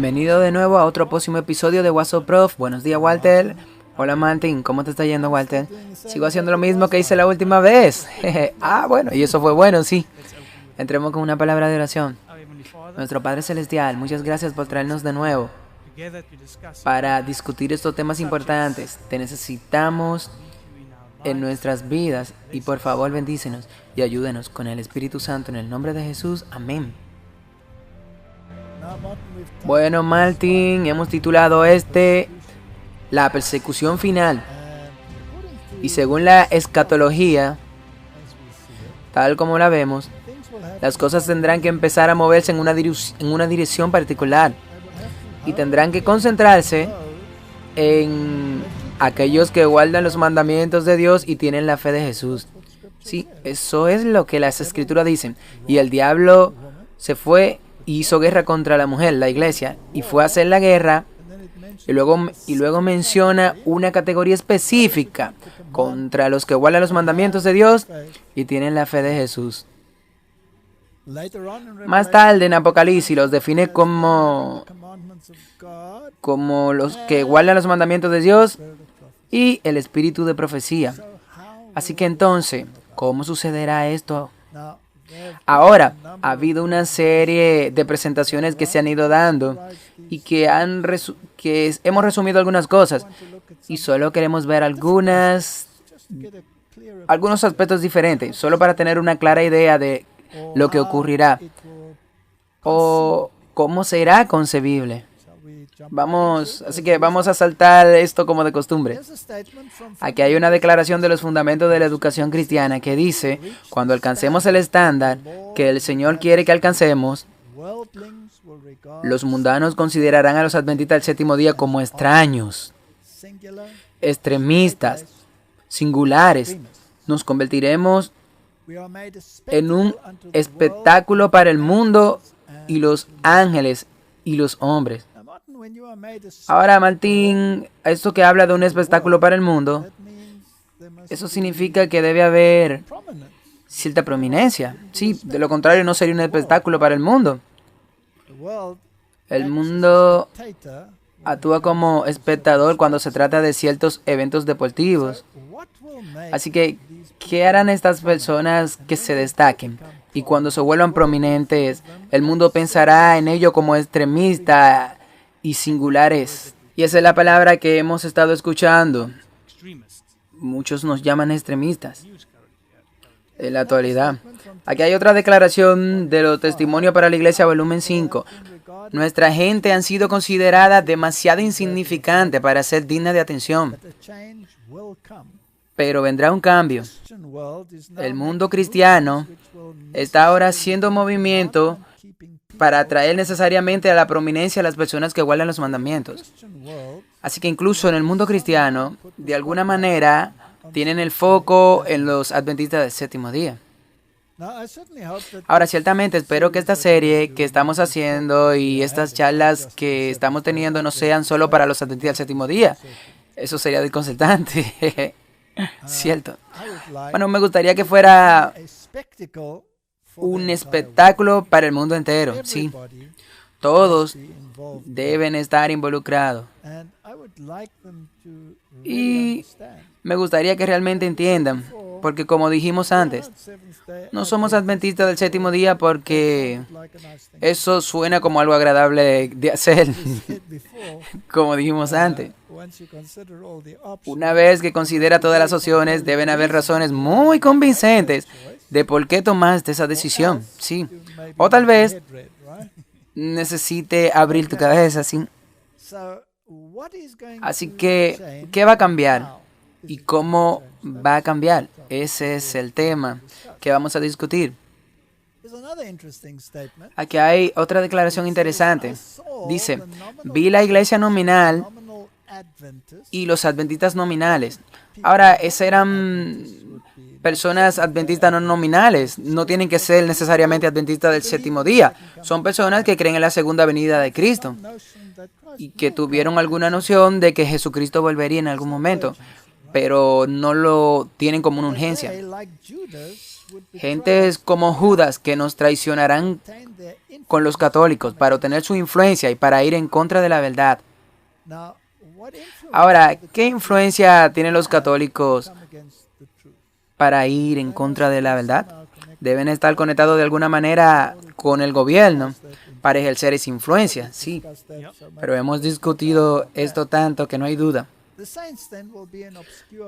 Bienvenido de nuevo a otro próximo episodio de What's Up Prof. Buenos días, Walter. Hola, Martín. ¿Cómo te está yendo, Walter? Sigo haciendo lo mismo que hice la última vez. Bueno, y eso fue bueno, sí. Entremos con una palabra de oración. Nuestro Padre Celestial, muchas gracias por traernos de nuevo para discutir estos temas importantes. Te necesitamos en nuestras vidas y por favor bendícenos y ayúdenos con el Espíritu Santo en el nombre de Jesús. Amén. Bueno, Martín, hemos titulado La persecución final. Y según la escatología, tal como la vemos, las cosas tendrán que empezar a moverse en una dirección particular. Y tendrán que concentrarse en aquellos que guardan los mandamientos de Dios y tienen la fe de Jesús. Sí, eso es lo que las Escrituras dicen. Y el diablo se fue y hizo guerra contra la mujer, la iglesia, y fue a hacer la guerra, y luego menciona una categoría específica contra los que guardan los mandamientos de Dios y tienen la fe de Jesús. Más tarde en Apocalipsis los define como los que guardan los mandamientos de Dios y el espíritu de profecía. Así que entonces, ¿cómo sucederá esto? Ahora, ha habido una serie de presentaciones que se han ido dando y que hemos resumido algunas cosas y solo queremos ver algunos aspectos diferentes, solo para tener una clara idea de lo que ocurrirá o cómo será concebible. Así que vamos a saltar esto como de costumbre. Aquí hay una declaración de los fundamentos de la educación cristiana que dice, cuando alcancemos el estándar que el Señor quiere que alcancemos, los mundanos considerarán a los adventistas del séptimo día como extraños, extremistas, singulares. Nos convertiremos en un espectáculo para el mundo y los ángeles y los hombres. Ahora, Martín, esto que habla de un espectáculo para el mundo, eso significa que debe haber cierta prominencia. Sí, de lo contrario no sería un espectáculo para el mundo. El mundo actúa como espectador cuando se trata de ciertos eventos deportivos. Así que, ¿qué harán estas personas que se destaquen? Y cuando se vuelvan prominentes, el mundo pensará en ello como extremista y singulares. Y esa es la palabra que hemos estado escuchando. Muchos nos llaman extremistas en la actualidad. Aquí hay otra declaración de los testimonios para la iglesia, volumen 5. Nuestra gente han sido considerada demasiado insignificante para ser digna de atención. Pero vendrá un cambio. El mundo cristiano está ahora haciendo movimiento para atraer necesariamente a la prominencia a las personas que guardan los mandamientos. Así que incluso en el mundo cristiano, de alguna manera, tienen el foco en los adventistas del séptimo día. Ahora, ciertamente espero que esta serie que estamos haciendo y estas charlas que estamos teniendo no sean solo para los adventistas del séptimo día. Eso sería desconcertante. Cierto. Bueno, me gustaría que fuera un espectáculo para el mundo entero, sí. Todos deben estar involucrados. Y me gustaría que realmente entiendan, porque como dijimos antes, no somos adventistas del séptimo día porque eso suena como algo agradable de hacer, como dijimos antes. Una vez que considera todas las opciones, deben haber razones muy convincentes de por qué tomaste esa decisión, sí. O tal vez necesite abrir tu cabeza, sí. Así que, ¿qué va a cambiar? ¿Y cómo va a cambiar? Ese es el tema que vamos a discutir. Aquí hay otra declaración interesante. Dice, vi la iglesia nominal y los adventistas nominales. Ahora, esas eran personas adventistas no nominales. No tienen que ser necesariamente adventistas del séptimo día. Son personas que creen en la segunda venida de Cristo y que tuvieron alguna noción de que Jesucristo volvería en algún momento. pero no lo tienen como una urgencia. Gentes como Judas que nos traicionarán con los católicos para obtener su influencia y para ir en contra de la verdad. Ahora, ¿qué influencia tienen los católicos para ir en contra de la verdad? Deben estar conectados de alguna manera con el gobierno para ejercer esa influencia, sí. Pero hemos discutido esto tanto que no hay duda.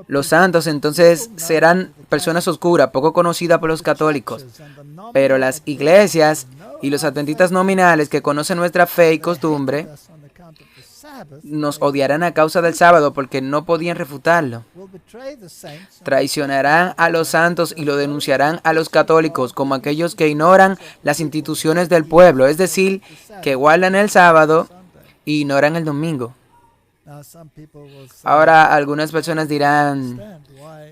Los santos entonces serán personas oscuras, poco conocidas por los católicos, pero las iglesias y los adventistas nominales que conocen nuestra fe y costumbre nos odiarán a causa del sábado porque no podían refutarlo. Traicionarán a los santos y lo denunciarán a los católicos como aquellos que ignoran las instituciones del pueblo, es decir, que guardan el sábado e ignoran el domingo. Ahora algunas personas dirán,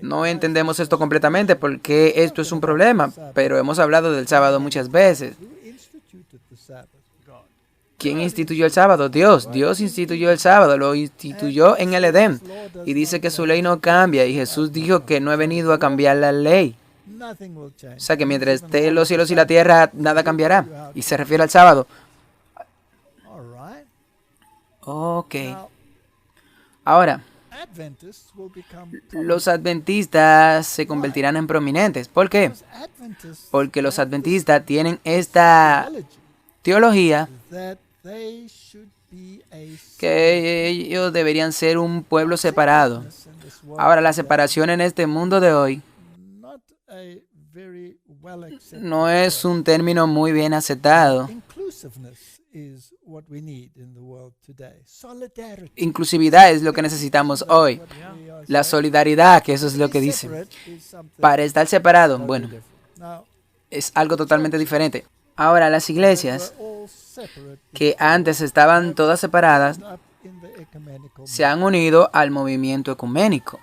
no entendemos esto completamente porque esto es un problema, pero hemos hablado del sábado muchas veces. ¿Quién instituyó el sábado? Dios. Dios instituyó el sábado, lo instituyó en el Edén. Y dice que su ley no cambia. Y Jesús dijo que no he venido a cambiar la ley. O sea que mientras esté los cielos y la tierra, nada cambiará. Y se refiere al sábado. Ok. Ahora, los adventistas se convertirán en prominentes. ¿Por qué? Porque los adventistas tienen esta teología que ellos deberían ser un pueblo separado. Ahora, la separación en este mundo de hoy no es un término muy bien aceptado. Inclusividad es lo que necesitamos hoy. La solidaridad, que eso es lo que dice. Para estar separado, bueno, es algo totalmente diferente. Ahora, las iglesias que antes estaban todas separadas se han unido al movimiento ecuménico.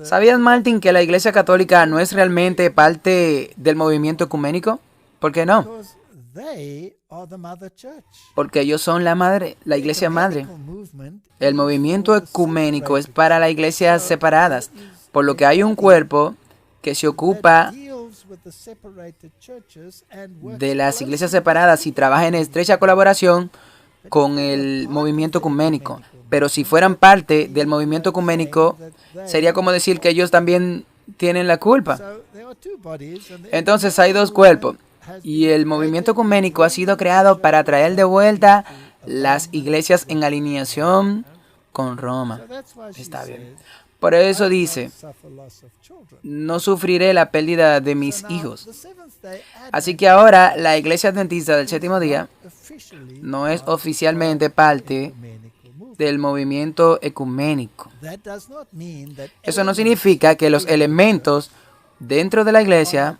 ¿Sabías, Martin, que la Iglesia Católica no es realmente parte del movimiento ecuménico? ¿Por qué no? Porque ellos son la iglesia madre. El movimiento ecuménico es para las iglesias separadas, por lo que hay un cuerpo que se ocupa de las iglesias separadas y trabaja en estrecha colaboración con el movimiento ecuménico. Pero si fueran parte del movimiento ecuménico, sería como decir que ellos también tienen la culpa. Entonces hay dos cuerpos. Y el movimiento ecuménico ha sido creado para traer de vuelta las iglesias en alineación con Roma. Está bien. Por eso dice, no sufriré la pérdida de mis hijos. Así que ahora la Iglesia Adventista del Séptimo Día no es oficialmente parte del movimiento ecuménico. Eso no significa que los elementos dentro de la iglesia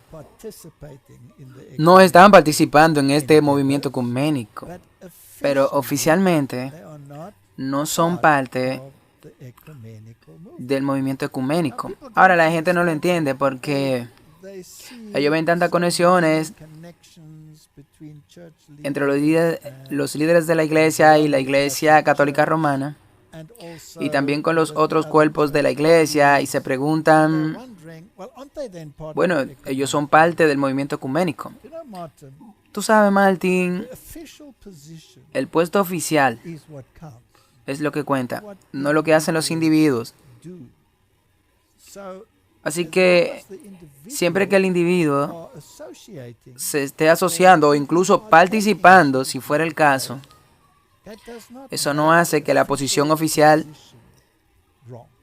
no están participando en este movimiento ecuménico, pero oficialmente no son parte del movimiento ecuménico. Ahora la gente no lo entiende porque ellos ven tantas conexiones entre los líderes de la iglesia y la Iglesia Católica Romana y también con los otros cuerpos de la iglesia y se preguntan, bueno, ellos son parte del movimiento ecuménico. Tú sabes, Martin, el puesto oficial es lo que cuenta, no lo que hacen los individuos. Así que siempre que el individuo se esté asociando o incluso participando, si fuera el caso, eso no hace que la posición oficial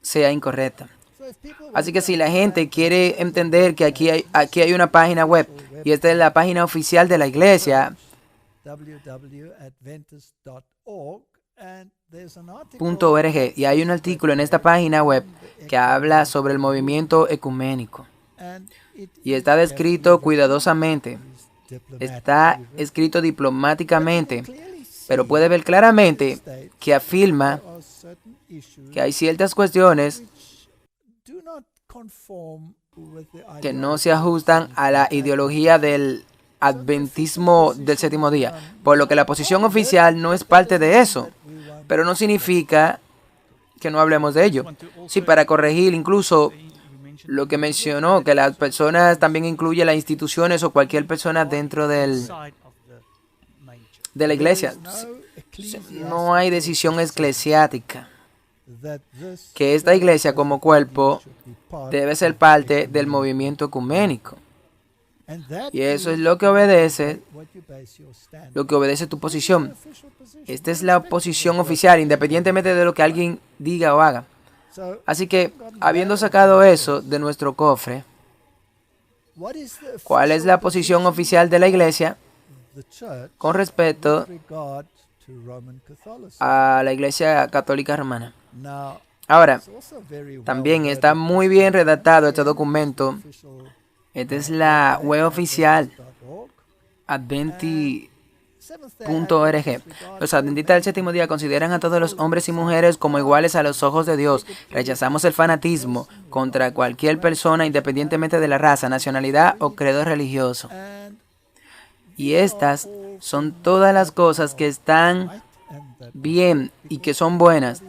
sea incorrecta. Así que si la gente quiere entender que aquí hay una página web y esta es la página oficial de la iglesia, .org, y hay un artículo en esta página web que habla sobre el movimiento ecuménico y está descrito cuidadosamente, está escrito diplomáticamente, pero puede ver claramente que afirma que hay ciertas cuestiones que no se ajustan a la ideología del adventismo del séptimo día, por lo que la posición oficial no es parte de eso, pero no significa que no hablemos de ello. Sí, para corregir incluso lo que mencionó, que las personas también incluye las instituciones o cualquier persona dentro de la iglesia. No hay decisión eclesiástica que esta iglesia como cuerpo debe ser parte del movimiento ecuménico. Y eso es lo que obedece tu posición. Esta es la posición oficial, independientemente de lo que alguien diga o haga. Así que, habiendo sacado eso de nuestro cofre, ¿cuál es la posición oficial de la iglesia con respecto a la iglesia católica romana? Ahora, también está muy bien redactado este documento. Esta es la web oficial, adventi.org. Los adventistas del séptimo día consideran a todos los hombres y mujeres como iguales a los ojos de Dios. Rechazamos el fanatismo contra cualquier persona, independientemente de la raza, nacionalidad o credo religioso. Y estas son todas las cosas que están bien y que son buenas,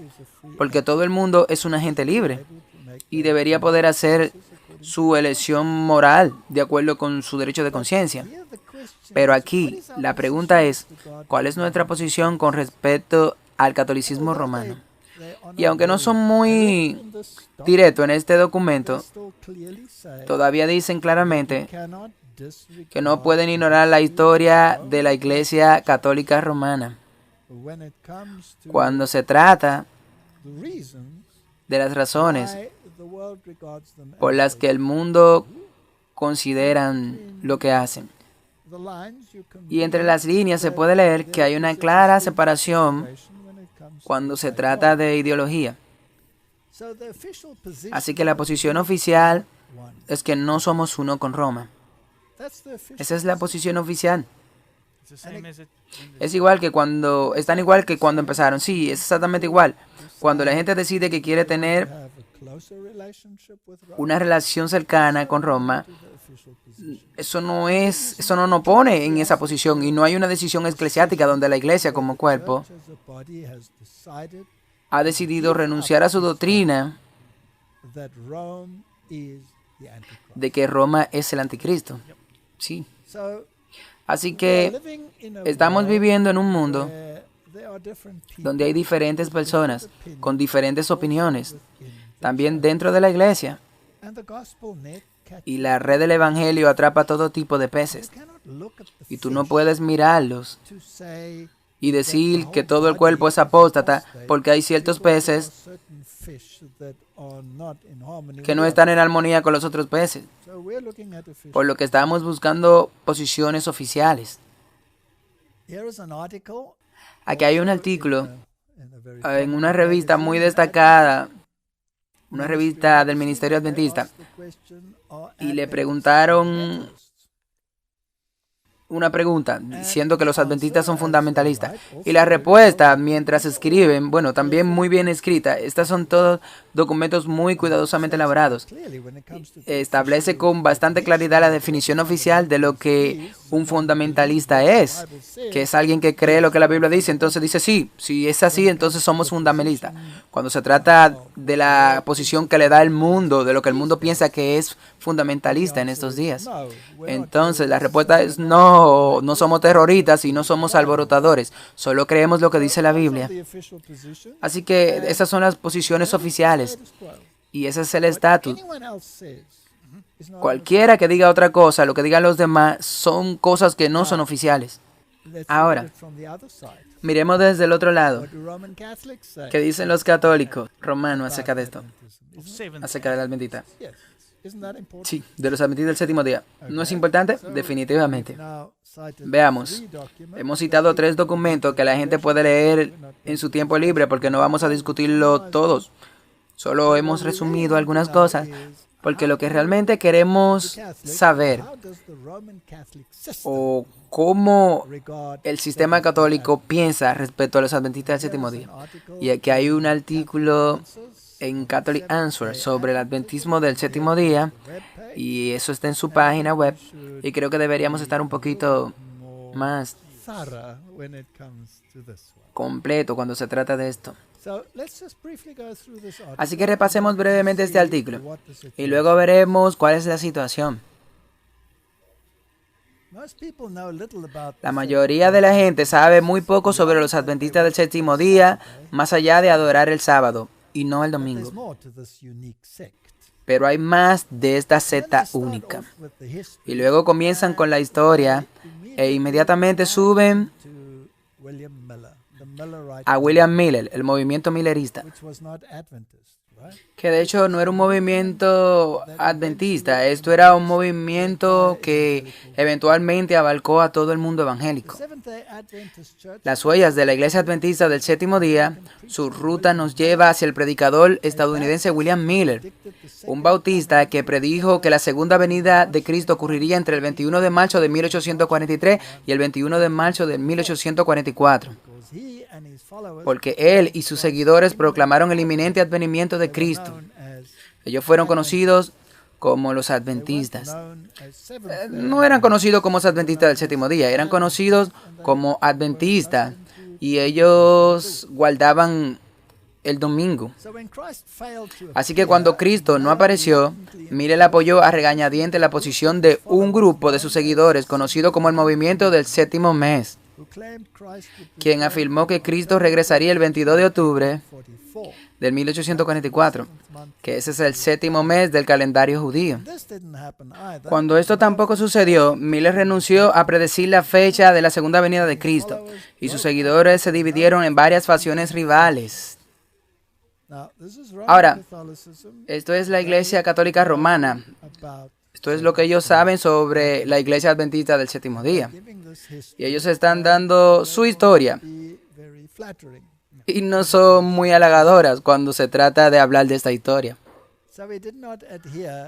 porque todo el mundo es un agente libre y debería poder hacer su elección moral de acuerdo con su derecho de conciencia. Pero aquí la pregunta es, ¿cuál es nuestra posición con respecto al catolicismo romano? Y aunque no son muy directos en este documento, todavía dicen claramente que no pueden ignorar la historia de la Iglesia Católica Romana cuando se trata de las razones por las que el mundo consideran lo que hacen. Y entre las líneas se puede leer que hay una clara separación cuando se trata de ideología. Así que la posición oficial es que no somos uno con Roma. Esa es la posición oficial. Es tan igual que cuando empezaron. Sí, es exactamente igual. Cuando la gente decide que quiere tener una relación cercana con Roma, eso no nos pone en esa posición, y no hay una decisión eclesiástica donde la iglesia como cuerpo ha decidido renunciar a su doctrina de que Roma es el anticristo. Sí. Así que estamos viviendo en un mundo donde hay diferentes personas con diferentes opiniones, también dentro de la iglesia. Y la red del evangelio atrapa todo tipo de peces. Y tú no puedes mirarlos y decir que todo el cuerpo es apóstata porque hay ciertos peces que no están en armonía con los otros peces. Por lo que estamos buscando posiciones oficiales. Aquí hay un artículo en una revista muy destacada, una revista del Ministerio Adventista, y le preguntaron una pregunta diciendo que los adventistas son fundamentalistas. Y la respuesta, mientras escriben, bueno, también muy bien escrita, estas son todos documentos muy cuidadosamente elaborados. Establece con bastante claridad la definición oficial de lo que un fundamentalista es, que es alguien que cree lo que la Biblia dice. Entonces dice, sí, si es así, entonces somos fundamentalistas. Cuando se trata de la posición que le da el mundo, de lo que el mundo piensa que es fundamentalista en estos días, entonces la respuesta es no, no somos terroristas y no somos alborotadores, solo creemos lo que dice la Biblia. Así que esas son las posiciones oficiales y ese es el estatus. Cualquiera que diga otra cosa, lo que digan los demás, son cosas que no son oficiales. Ahora, miremos desde el otro lado. ¿Qué dicen los católicos romanos acerca de esto? Acerca de la adventista. Sí, de los adventistas del séptimo día. ¿No es importante? Definitivamente. Veamos. Hemos citado 3 documentos que la gente puede leer en su tiempo libre porque no vamos a discutirlo todos. Solo hemos resumido algunas cosas porque lo que realmente queremos saber o cómo el sistema católico piensa respecto a los adventistas del séptimo día. Y aquí hay un artículo en Catholic Answer sobre el adventismo del séptimo día y eso está en su página web y creo que deberíamos estar un poquito más completo cuando se trata de esto. Así que repasemos brevemente este artículo y luego veremos cuál es la situación. La mayoría de la gente sabe muy poco sobre los adventistas del séptimo día, más allá de adorar el sábado y no el domingo. Pero hay más de esta secta única. Y luego comienzan con la historia e inmediatamente suben a William Miller, el movimiento millerista, que de hecho no era un movimiento adventista, esto era un movimiento que eventualmente abarcó a todo el mundo evangélico. Las huellas de la Iglesia Adventista del Séptimo Día, su ruta nos lleva hacia el predicador estadounidense William Miller, un bautista que predijo que la segunda venida de Cristo ocurriría entre el 21 de marzo de 1843 y el 21 de marzo de 1844. Porque él y sus seguidores proclamaron el inminente advenimiento de Cristo. Ellos fueron conocidos como los adventistas. No eran conocidos como los adventistas del séptimo día, eran conocidos como adventistas y ellos guardaban el domingo. Así que cuando Cristo no apareció, Miller apoyó a regañadientes la posición de un grupo de sus seguidores conocido como el movimiento del séptimo mes, quien afirmó que Cristo regresaría el 22 de octubre del 1844, que ese es el séptimo mes del calendario judío. Cuando esto tampoco sucedió, Miller renunció a predecir la fecha de la segunda venida de Cristo, y sus seguidores se dividieron en varias facciones rivales. Ahora, esto es la Iglesia Católica Romana. Esto es lo que ellos saben sobre la Iglesia Adventista del Séptimo Día. Y ellos están dando su historia. Y no son muy halagadoras cuando se trata de hablar de esta historia.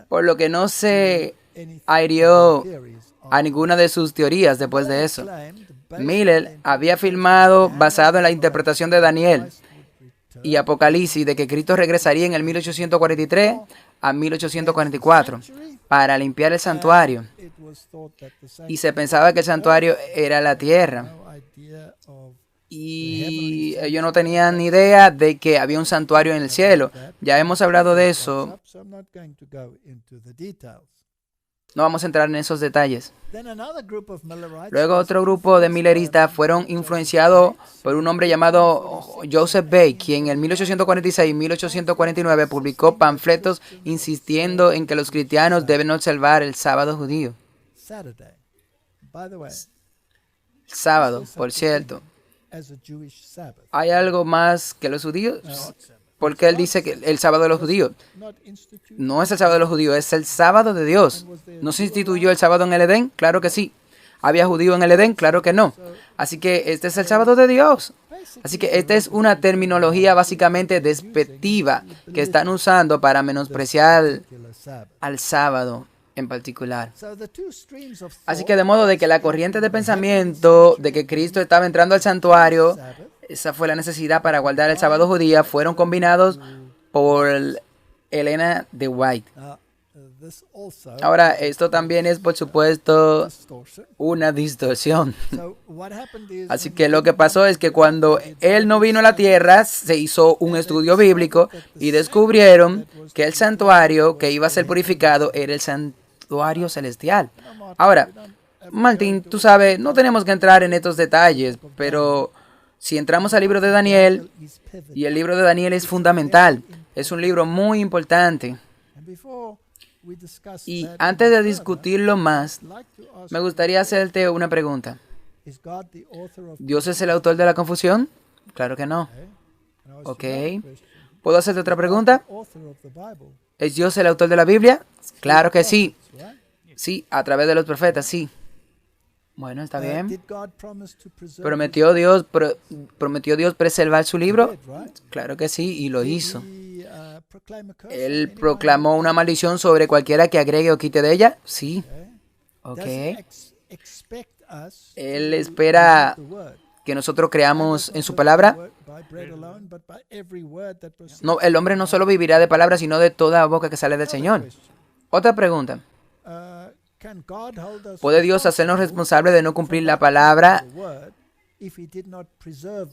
Por lo que no se adhirió a ninguna de sus teorías después de eso. Miller había afirmado, basado en la interpretación de Daniel y Apocalipsis, de que Cristo regresaría en el 1843 a 1844 para limpiar el santuario. Y se pensaba que el santuario era la tierra. Y ellos no tenían ni idea de que había un santuario en el cielo. Ya hemos hablado de eso. No vamos a entrar en esos detalles. Luego otro grupo de milleristas fueron influenciados por un hombre llamado Joseph Bay, quien en 1846 y 1849 publicó panfletos insistiendo en que los cristianos deben observar el sábado judío. Sábado, por cierto. ¿Hay algo más que los judíos? Porque él dice que el sábado de los judíos no es el sábado de los judíos, es el sábado de Dios. ¿No se instituyó el sábado en el Edén? Claro que sí. ¿Había judío en el Edén? Claro que no. Así que este es el sábado de Dios. Así que esta es una terminología básicamente despectiva que están usando para menospreciar al sábado en particular. Así que de modo de que la corriente de pensamiento de que Cristo estaba entrando al santuario, esa fue la necesidad para guardar el sábado judía, fueron combinados por Elena de White. Ahora, esto también es, por supuesto, una distorsión. Así que lo que pasó es que cuando él no vino a la tierra, se hizo un estudio bíblico y descubrieron que el santuario que iba a ser purificado era el santuario celestial. Ahora, Martín, tú sabes, no tenemos que entrar en estos detalles, pero si entramos al libro de Daniel, y el libro de Daniel es fundamental, es un libro muy importante. Y antes de discutirlo más, me gustaría hacerte una pregunta. ¿Dios es el autor de la confusión? Claro que no. Ok. ¿Puedo hacerte otra pregunta? ¿Es Dios el autor de la Biblia? Claro que sí. Sí, a través de los profetas, sí. Bueno, está bien. ¿Prometió Dios preservar su libro? Claro que sí, y lo hizo. ¿Él proclamó una maldición sobre cualquiera que agregue o quite de ella? Sí. Ok. ¿Él espera que nosotros creamos en su palabra? No, el hombre no solo vivirá de palabras, sino de toda boca que sale del Señor. Otra pregunta. ¿Puede Dios hacernos responsables de no cumplir la palabra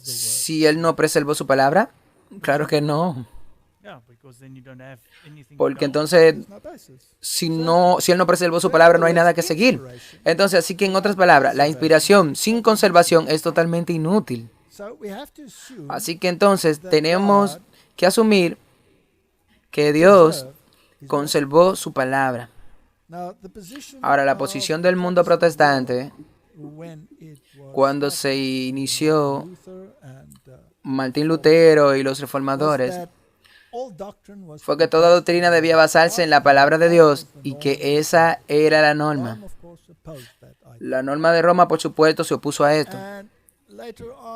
si Él no preservó su palabra? Claro que no. Porque entonces, si Él no preservó su palabra, no hay nada que seguir. Entonces, así que en otras palabras, la inspiración sin conservación es totalmente inútil. Así que entonces tenemos que asumir que Dios conservó su palabra. Ahora, la posición del mundo protestante, cuando se inició Martín Lutero y los reformadores, fue que toda doctrina debía basarse en la palabra de Dios y que esa era la norma. La norma de Roma, por supuesto, se opuso a esto.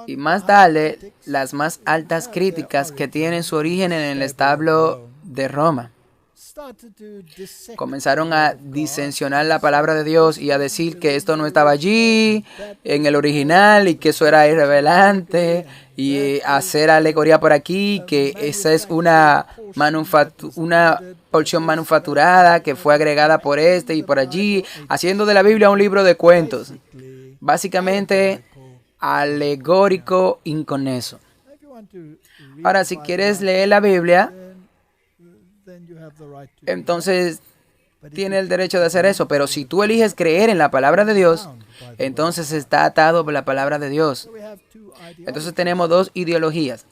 Y más tarde, las más altas críticas que tienen su origen en el establo de Roma comenzaron a disensionar la palabra de Dios y a decir que esto no estaba allí en el original y que eso era irrelevante y hacer alegoría por aquí, que esa es una porción manufacturada que fue agregada por este y por allí, haciendo de la Biblia un libro de cuentos, básicamente alegórico, inconexo. Ahora, si quieres leer la Biblia, entonces tiene el derecho de hacer eso, pero si tú eliges creer en la palabra de Dios, entonces está atado por la palabra de Dios. Entonces tenemos dos ideologías.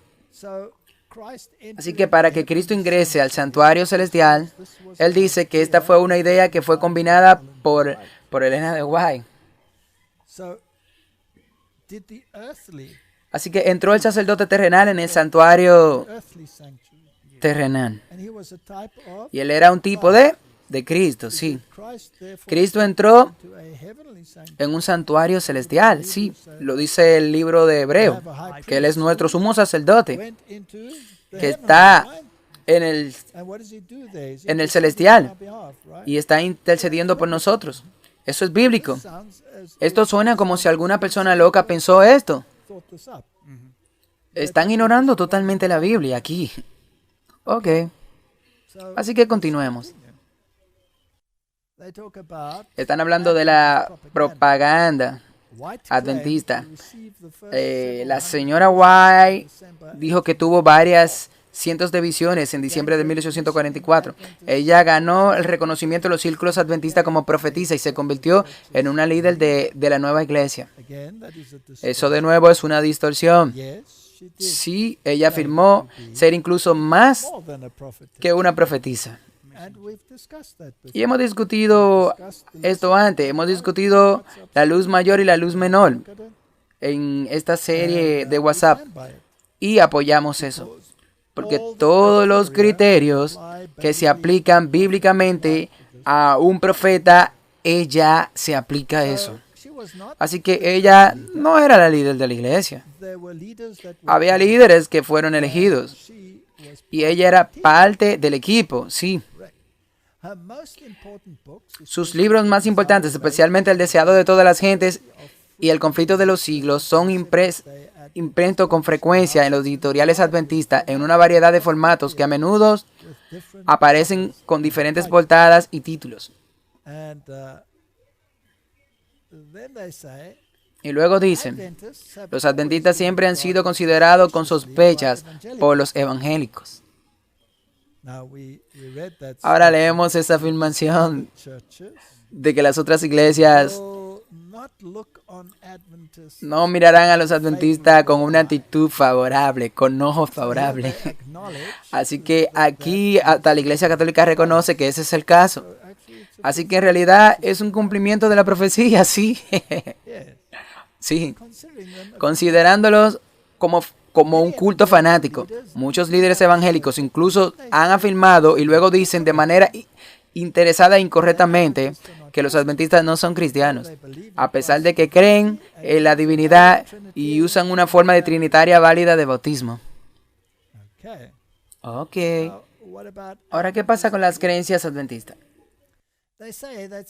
Así que para que Cristo ingrese al santuario celestial, Él dice que esta fue una idea que fue combinada por Elena de White. Así que entró el sacerdote terrenal en el santuario terrenal. Y él era un tipo de Cristo, sí. Cristo entró en un santuario celestial, sí. Lo dice el libro de Hebreo, que Él es nuestro sumo sacerdote, que está en el celestial y está intercediendo por nosotros. Eso es bíblico. Esto suena como si alguna persona loca pensó esto. Están ignorando totalmente la Biblia aquí. Ok. Así que continuemos. Están hablando de la propaganda adventista. La señora White dijo que tuvo varias cientos de visiones en diciembre de 1844. Ella ganó el reconocimiento de los círculos adventistas como profetisa y se convirtió en una líder de la nueva iglesia. Eso de nuevo es una distorsión. Sí, ella afirmó ser incluso más que una profetisa. Y hemos discutido esto antes. Hemos discutido la luz mayor y la luz menor en esta serie de WhatsApp. Y apoyamos eso. Porque todos los criterios que se aplican bíblicamente a un profeta, ella se aplica a eso. Así que ella no era la líder de la iglesia. Había líderes que fueron elegidos. Y ella era parte del equipo, sí. Sus libros más importantes, especialmente El deseado de todas las gentes y El conflicto de los siglos, son impresos con frecuencia en los editoriales adventistas en una variedad de formatos que a menudo aparecen con diferentes portadas y títulos. Y luego dicen, los adventistas siempre han sido considerados con sospechas por los evangélicos. Ahora leemos esa afirmación de que las otras iglesias no mirarán a los adventistas con una actitud favorable, con ojos favorables. Así que aquí hasta la Iglesia Católica reconoce que ese es el caso. Así que en realidad es un cumplimiento de la profecía, sí. Sí. Considerándolos como un culto fanático. Muchos líderes evangélicos incluso han afirmado y luego dicen de manera interesada e incorrectamente que los adventistas no son cristianos, a pesar de que creen en la divinidad y usan una forma de trinitaria válida de bautismo. Ok. Ahora, ¿qué pasa con las creencias adventistas?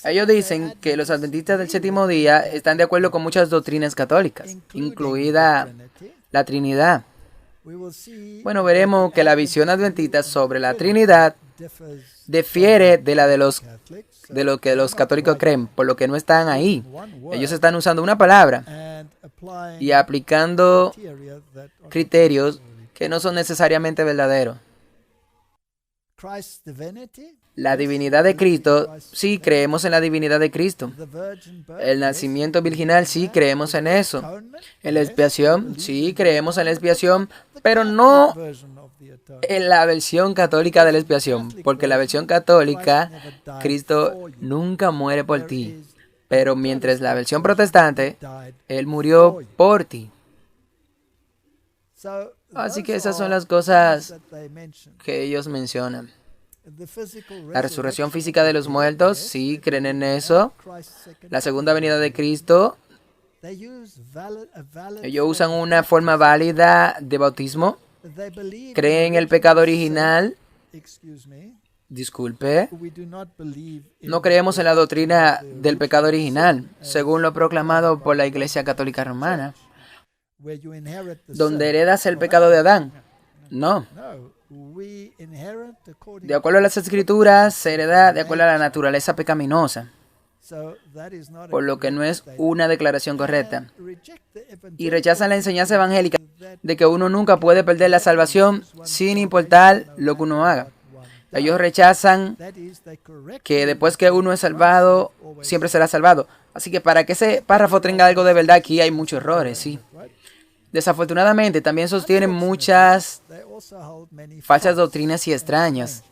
Ellos dicen que los adventistas del séptimo día están de acuerdo con muchas doctrinas católicas, incluida la Trinidad. Bueno, veremos que la visión adventista sobre la Trinidad difiere de la de lo que los católicos creen, por lo que no están ahí. Ellos están usando una palabra y aplicando criterios que no son necesariamente verdaderos. La divinidad de Cristo, sí creemos en la divinidad de Cristo. El nacimiento virginal, sí creemos en eso. En la expiación, sí creemos en la expiación, pero no en la versión católica de la expiación, porque la versión católica, Cristo nunca muere por ti, pero mientras la versión protestante, Él murió por ti. Así que esas son las cosas que ellos mencionan. La resurrección física de los muertos, sí, creen en eso. La segunda venida de Cristo, ellos usan una forma válida de bautismo. Creen en el pecado original. Disculpe. No creemos en la doctrina del pecado original, según lo proclamado por la Iglesia Católica Romana, donde heredas el pecado de Adán. No. De acuerdo a las Escrituras, se hereda de acuerdo a la naturaleza pecaminosa, por lo que no es una declaración correcta. Y rechazan la enseñanza evangélica de que uno nunca puede perder la salvación sin importar lo que uno haga. Ellos rechazan que después que uno es salvado, siempre será salvado. Así que para que ese párrafo tenga algo de verdad, aquí hay muchos errores, sí. Desafortunadamente, también sostienen muchas falsas doctrinas y extrañas.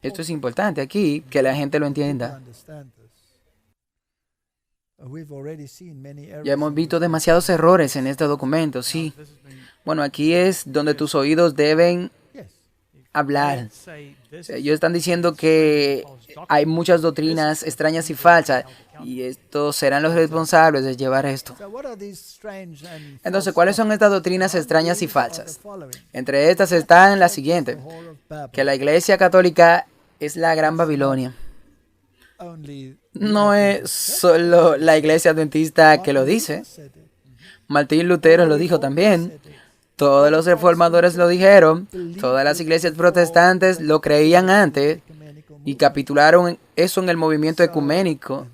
Esto es importante aquí, que la gente lo entienda. Ya hemos visto demasiados errores en este documento, sí. Bueno, aquí es donde tus oídos deben hablar. Ellos están diciendo que hay muchas doctrinas extrañas y falsas, y estos serán los responsables de llevar esto. Entonces, ¿cuáles son estas doctrinas extrañas y falsas? Entre estas están la siguiente: que la Iglesia Católica es la Gran Babilonia. No es solo la Iglesia Adventista que lo dice. Martín Lutero lo dijo también. Todos los reformadores lo dijeron. Todas las iglesias protestantes lo creían antes y capitularon eso en el movimiento ecuménico.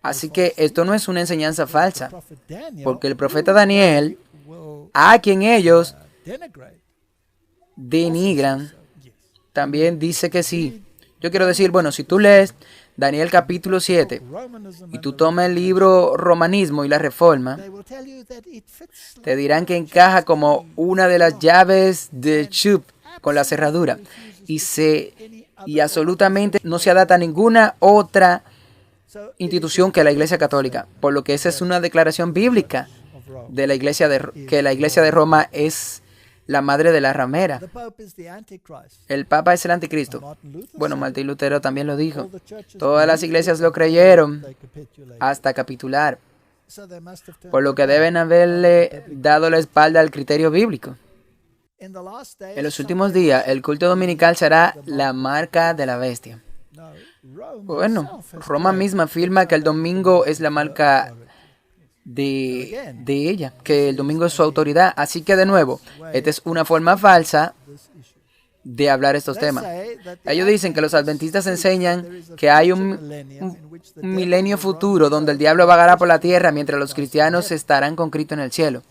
Así que esto no es una enseñanza falsa, porque el profeta Daniel, a quien ellos denigran, también dice que sí. Yo quiero decir, bueno, si tú lees Daniel capítulo 7 y tú tomas el libro Romanismo y la Reforma, te dirán que encaja como una de las llaves de Chup con la cerradura y absolutamente no se adapta a ninguna otra institución que la Iglesia Católica, por lo que esa es una declaración bíblica de la Iglesia que la Iglesia de Roma es la madre de la ramera. El Papa es el anticristo. Bueno, Martín Lutero también lo dijo. Todas las iglesias lo creyeron hasta capitular, por lo que deben haberle dado la espalda al criterio bíblico. En los últimos días, el culto dominical será la marca de la bestia. Bueno, Roma misma afirma que el domingo es la marca de ella, que el domingo es su autoridad. Así que de nuevo, esta es una forma falsa de hablar estos temas. Ellos dicen que los adventistas enseñan que hay un milenio futuro donde el diablo vagará por la tierra mientras los cristianos estarán con Cristo en el cielo.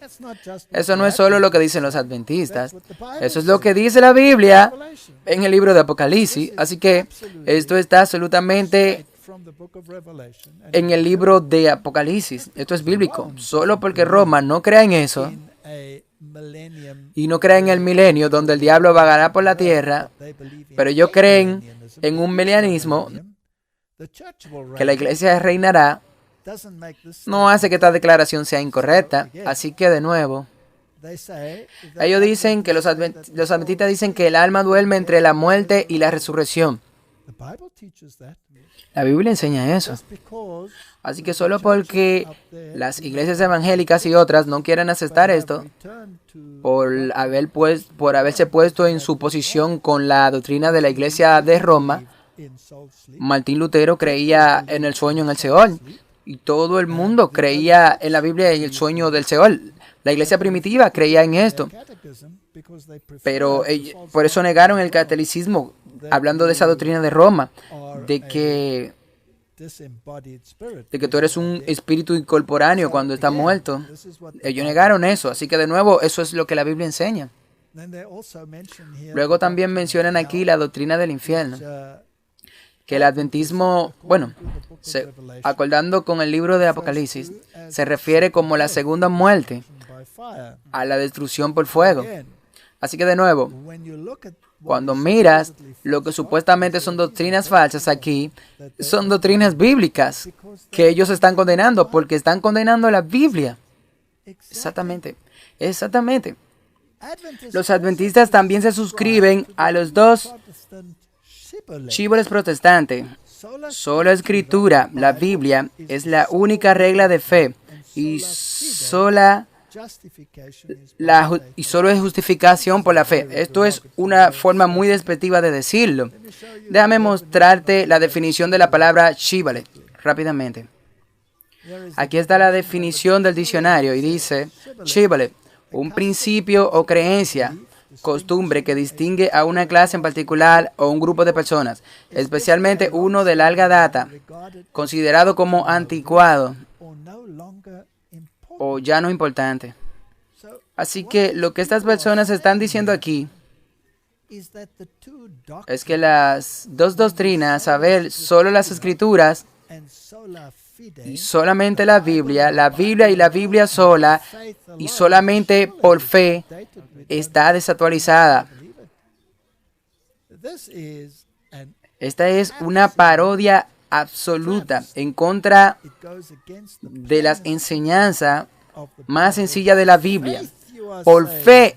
Eso no es solo lo que dicen los adventistas, eso es lo que dice la Biblia en el libro de Apocalipsis. Así que esto está absolutamente en el libro de Apocalipsis. Esto es bíblico. Solo porque Roma no crea en eso y no cree en el milenio donde el diablo vagará por la tierra, pero ellos creen en un milenianismo que la iglesia reinará, no hace que esta declaración sea incorrecta. Así que de nuevo, ellos dicen que los adventistas dicen que el alma duerme entre la muerte y la resurrección. La Biblia enseña eso. Así que solo porque las iglesias evangélicas y otras no quieren aceptar esto, por haberse puesto en su posición con la doctrina de la iglesia de Roma, Martín Lutero creía en el sueño en el Seol. Y todo el mundo creía en la Biblia y el sueño del Seol. La iglesia primitiva creía en esto. Pero por eso negaron el catolicismo, hablando de esa doctrina de Roma, de que tú eres un espíritu incorpóreo cuando estás muerto. Ellos negaron eso. Así que de nuevo, eso es lo que la Biblia enseña. Luego también mencionan aquí la doctrina del infierno. Que el adventismo, bueno, acordando con el libro de Apocalipsis, se refiere como la segunda muerte a la destrucción por fuego. Así que de nuevo, cuando miras lo que supuestamente son doctrinas falsas aquí, son doctrinas bíblicas que ellos están condenando porque están condenando la Biblia. Exactamente, exactamente. Los adventistas también se suscriben a los dos chíboles protestantes. Solo escritura, la Biblia, es la única regla de fe y solo es justificación por la fe. Esto es una forma muy despectiva de decirlo. Déjame mostrarte la definición de la palabra shibboleth rápidamente. Aquí está la definición del diccionario y dice: shibboleth, un principio o creencia, costumbre que distingue a una clase en particular o un grupo de personas, especialmente uno de larga data, considerado como anticuado o ya no importante. Así que lo que estas personas están diciendo aquí es que las dos doctrinas, a ver, solo las escrituras y solamente la Biblia y la Biblia sola y solamente por fe, está desactualizada. Esta es una parodia absoluta en contra de las enseñanzas más sencillas de la Biblia. Por fe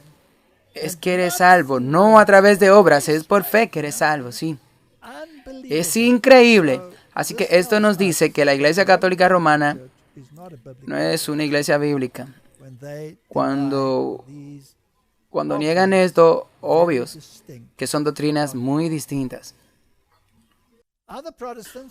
es que eres salvo, no a través de obras, es por fe que eres salvo, sí. Es increíble. Así que esto nos dice que la Iglesia Católica Romana no es una iglesia bíblica. Cuando niegan esto, obvios que son doctrinas muy distintas.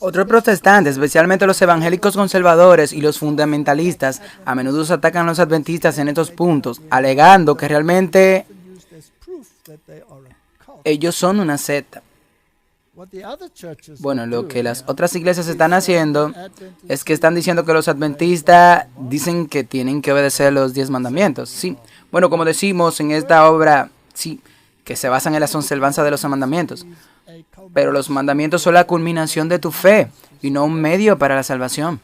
Otros protestantes, especialmente los evangélicos conservadores y los fundamentalistas, a menudo atacan a los adventistas en estos puntos, alegando que realmente ellos son una secta. Bueno, lo que las otras iglesias están haciendo es que están diciendo que los adventistas dicen que tienen que obedecer los 10 mandamientos. Sí, bueno, como decimos en esta obra, sí, que se basan en las observancias de los mandamientos. Pero los mandamientos son la culminación de tu fe y no un medio para la salvación.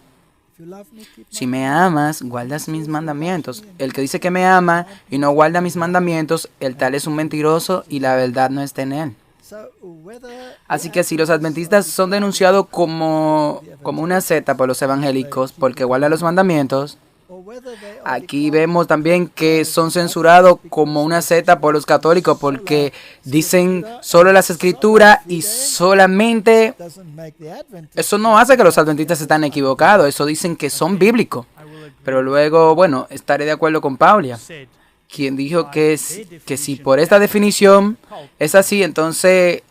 Si me amas, guardas mis mandamientos. El que dice que me ama y no guarda mis mandamientos, el tal es un mentiroso y la verdad no está en él. Así que si los adventistas son denunciados como una secta por los evangélicos porque guardan los mandamientos, aquí vemos también que son censurados como una secta por los católicos porque dicen solo las escrituras y solamente. Eso no hace que los adventistas estén equivocados, eso dicen que son bíblicos. Pero luego, bueno, estaré de acuerdo con Paulia, quien dijo que si por esta definición es así, entonces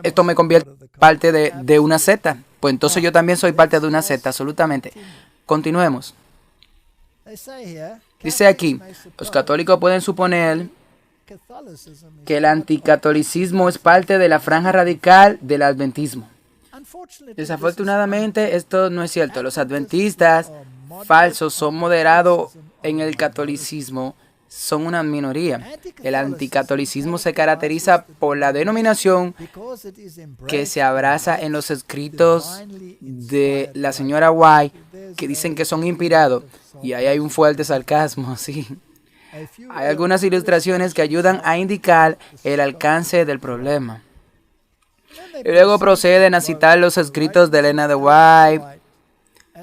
esto me convierte en parte de una secta. Pues entonces yo también soy parte de una secta, absolutamente. Continuemos. Dice aquí, los católicos pueden suponer que el anticatolicismo es parte de la franja radical del adventismo. Desafortunadamente, esto no es cierto. Los adventistas falsos son moderados en el catolicismo, son una minoría. El anticatolicismo se caracteriza por la denominación que se abraza en los escritos de la señora White, que dicen que son inspirados. Y ahí hay un fuerte sarcasmo, sí. Hay algunas ilustraciones que ayudan a indicar el alcance del problema. Y luego proceden a citar los escritos de Elena de White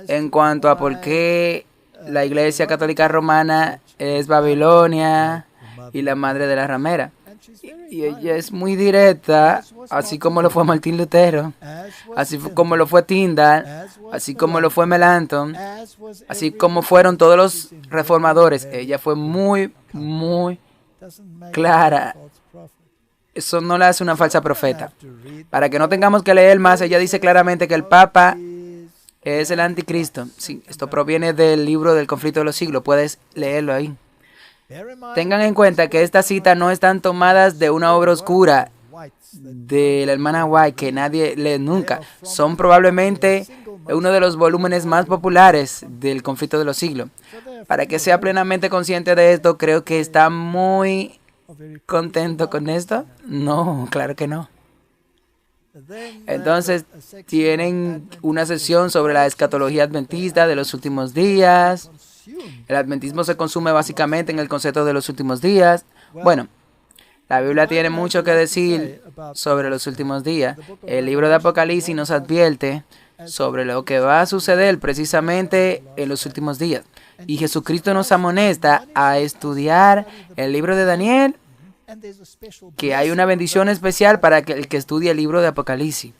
en cuanto a por qué la Iglesia Católica Romana es Babilonia y la madre de la ramera. Y ella es muy directa, así como lo fue Martín Lutero, así como lo fue Tyndale, así como lo fue Melanchthon, así como fueron todos los reformadores. Ella fue muy, muy clara. Eso no la hace una falsa profeta. Para que no tengamos que leer más, ella dice claramente que el Papa es el anticristo. Sí, esto proviene del libro del conflicto de los siglos. Puedes leerlo ahí. Tengan en cuenta que estas citas no están tomadas de una obra oscura de la hermana White que nadie lee nunca. Son probablemente uno de los volúmenes más populares del conflicto de los siglos. Para que sea plenamente consciente de esto, creo que está muy contento con esto. No, claro que no. Entonces tienen una sesión sobre la escatología adventista de los últimos días. El adventismo se consume básicamente en el concepto de los últimos días. Bueno, la Biblia tiene mucho que decir sobre los últimos días. El libro de Apocalipsis nos advierte sobre lo que va a suceder precisamente en los últimos días. Y Jesucristo nos amonesta a estudiar el libro de Daniel, que hay una bendición especial para el que estudie el libro de Apocalipsis.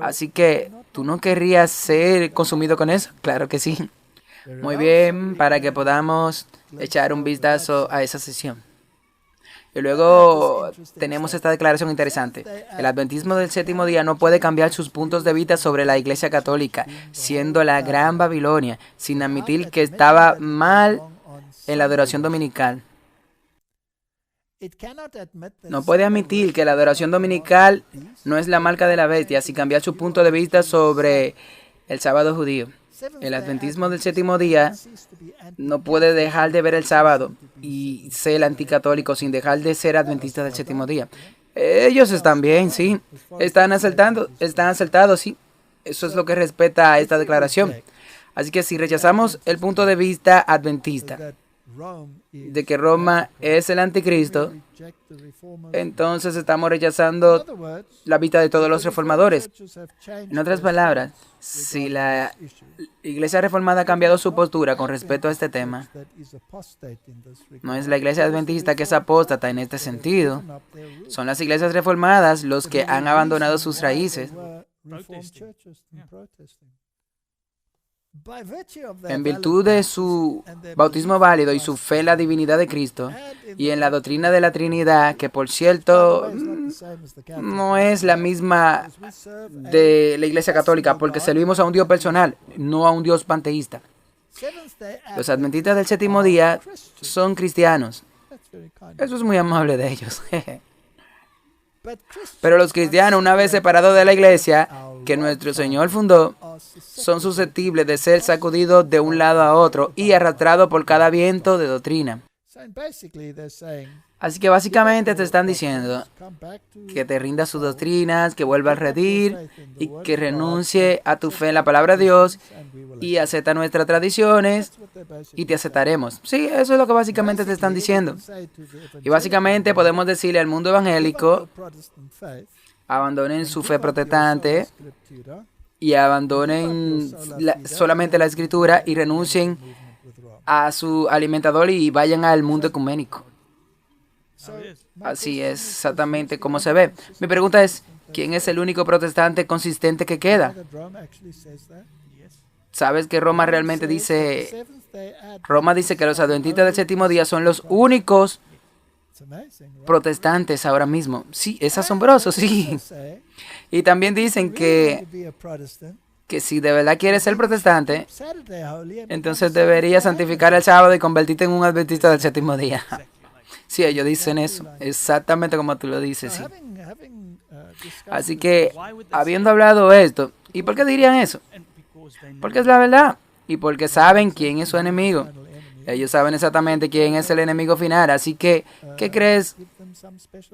Así que, ¿tú no querrías ser consumido con eso? Claro que sí. Muy bien, para que podamos echar un vistazo a esa sesión. Y luego tenemos esta declaración interesante. El adventismo del séptimo día no puede cambiar sus puntos de vista sobre la Iglesia Católica, siendo la Gran Babilonia, sin admitir que estaba mal en la adoración dominical. No puede admitir que la adoración dominical no es la marca de la bestia, sin cambiar su punto de vista sobre el sábado judío. El adventismo del séptimo día no puede dejar de ver el sábado y ser anticatólico sin dejar de ser adventista del séptimo día. Ellos están bien, sí. Están acertados, sí. Eso es lo que respeta a esta declaración. Así que si rechazamos el punto de vista adventista de que Roma es el anticristo, entonces estamos rechazando la vista de todos los reformadores. En otras palabras, si la Iglesia Reformada ha cambiado su postura con respecto a este tema, no es la Iglesia Adventista que es apóstata en este sentido. Son las iglesias reformadas los que han abandonado sus raíces. En virtud de su bautismo válido y su fe en la divinidad de Cristo y en la doctrina de la Trinidad, que por cierto no es la misma de la Iglesia Católica, porque servimos a un Dios personal, no a un Dios panteísta. Los adventistas del séptimo día son cristianos. Eso es muy amable de ellos. Pero los cristianos, una vez separados de la iglesia que nuestro Señor fundó, son susceptibles de ser sacudidos de un lado a otro y arrastrados por cada viento de doctrina. Así que básicamente te están diciendo que te rindas sus doctrinas, que vuelvas a redir y que renuncie a tu fe en la palabra de Dios y acepta nuestras tradiciones y te aceptaremos. Sí, eso es lo que básicamente te están diciendo. Y básicamente podemos decirle al mundo evangélico, abandonen su fe protestante y abandonen solamente la escritura y renuncien a su alimentador y vayan al mundo ecuménico. Así es exactamente como se ve. Mi pregunta es, ¿quién es el único protestante consistente que queda? ¿Sabes que Roma realmente dice? Roma dice que los adventistas del séptimo día son los únicos protestantes ahora mismo. Sí, es asombroso, sí. Y también dicen que si de verdad quieres ser protestante, entonces deberías santificar el sábado y convertirte en un adventista del séptimo día. Sí, ellos dicen eso, exactamente como tú lo dices, sí. Así que, habiendo hablado esto, ¿y por qué dirían eso? Porque es la verdad, y porque saben quién es su enemigo. Ellos saben exactamente quién es el enemigo final, así que, ¿qué crees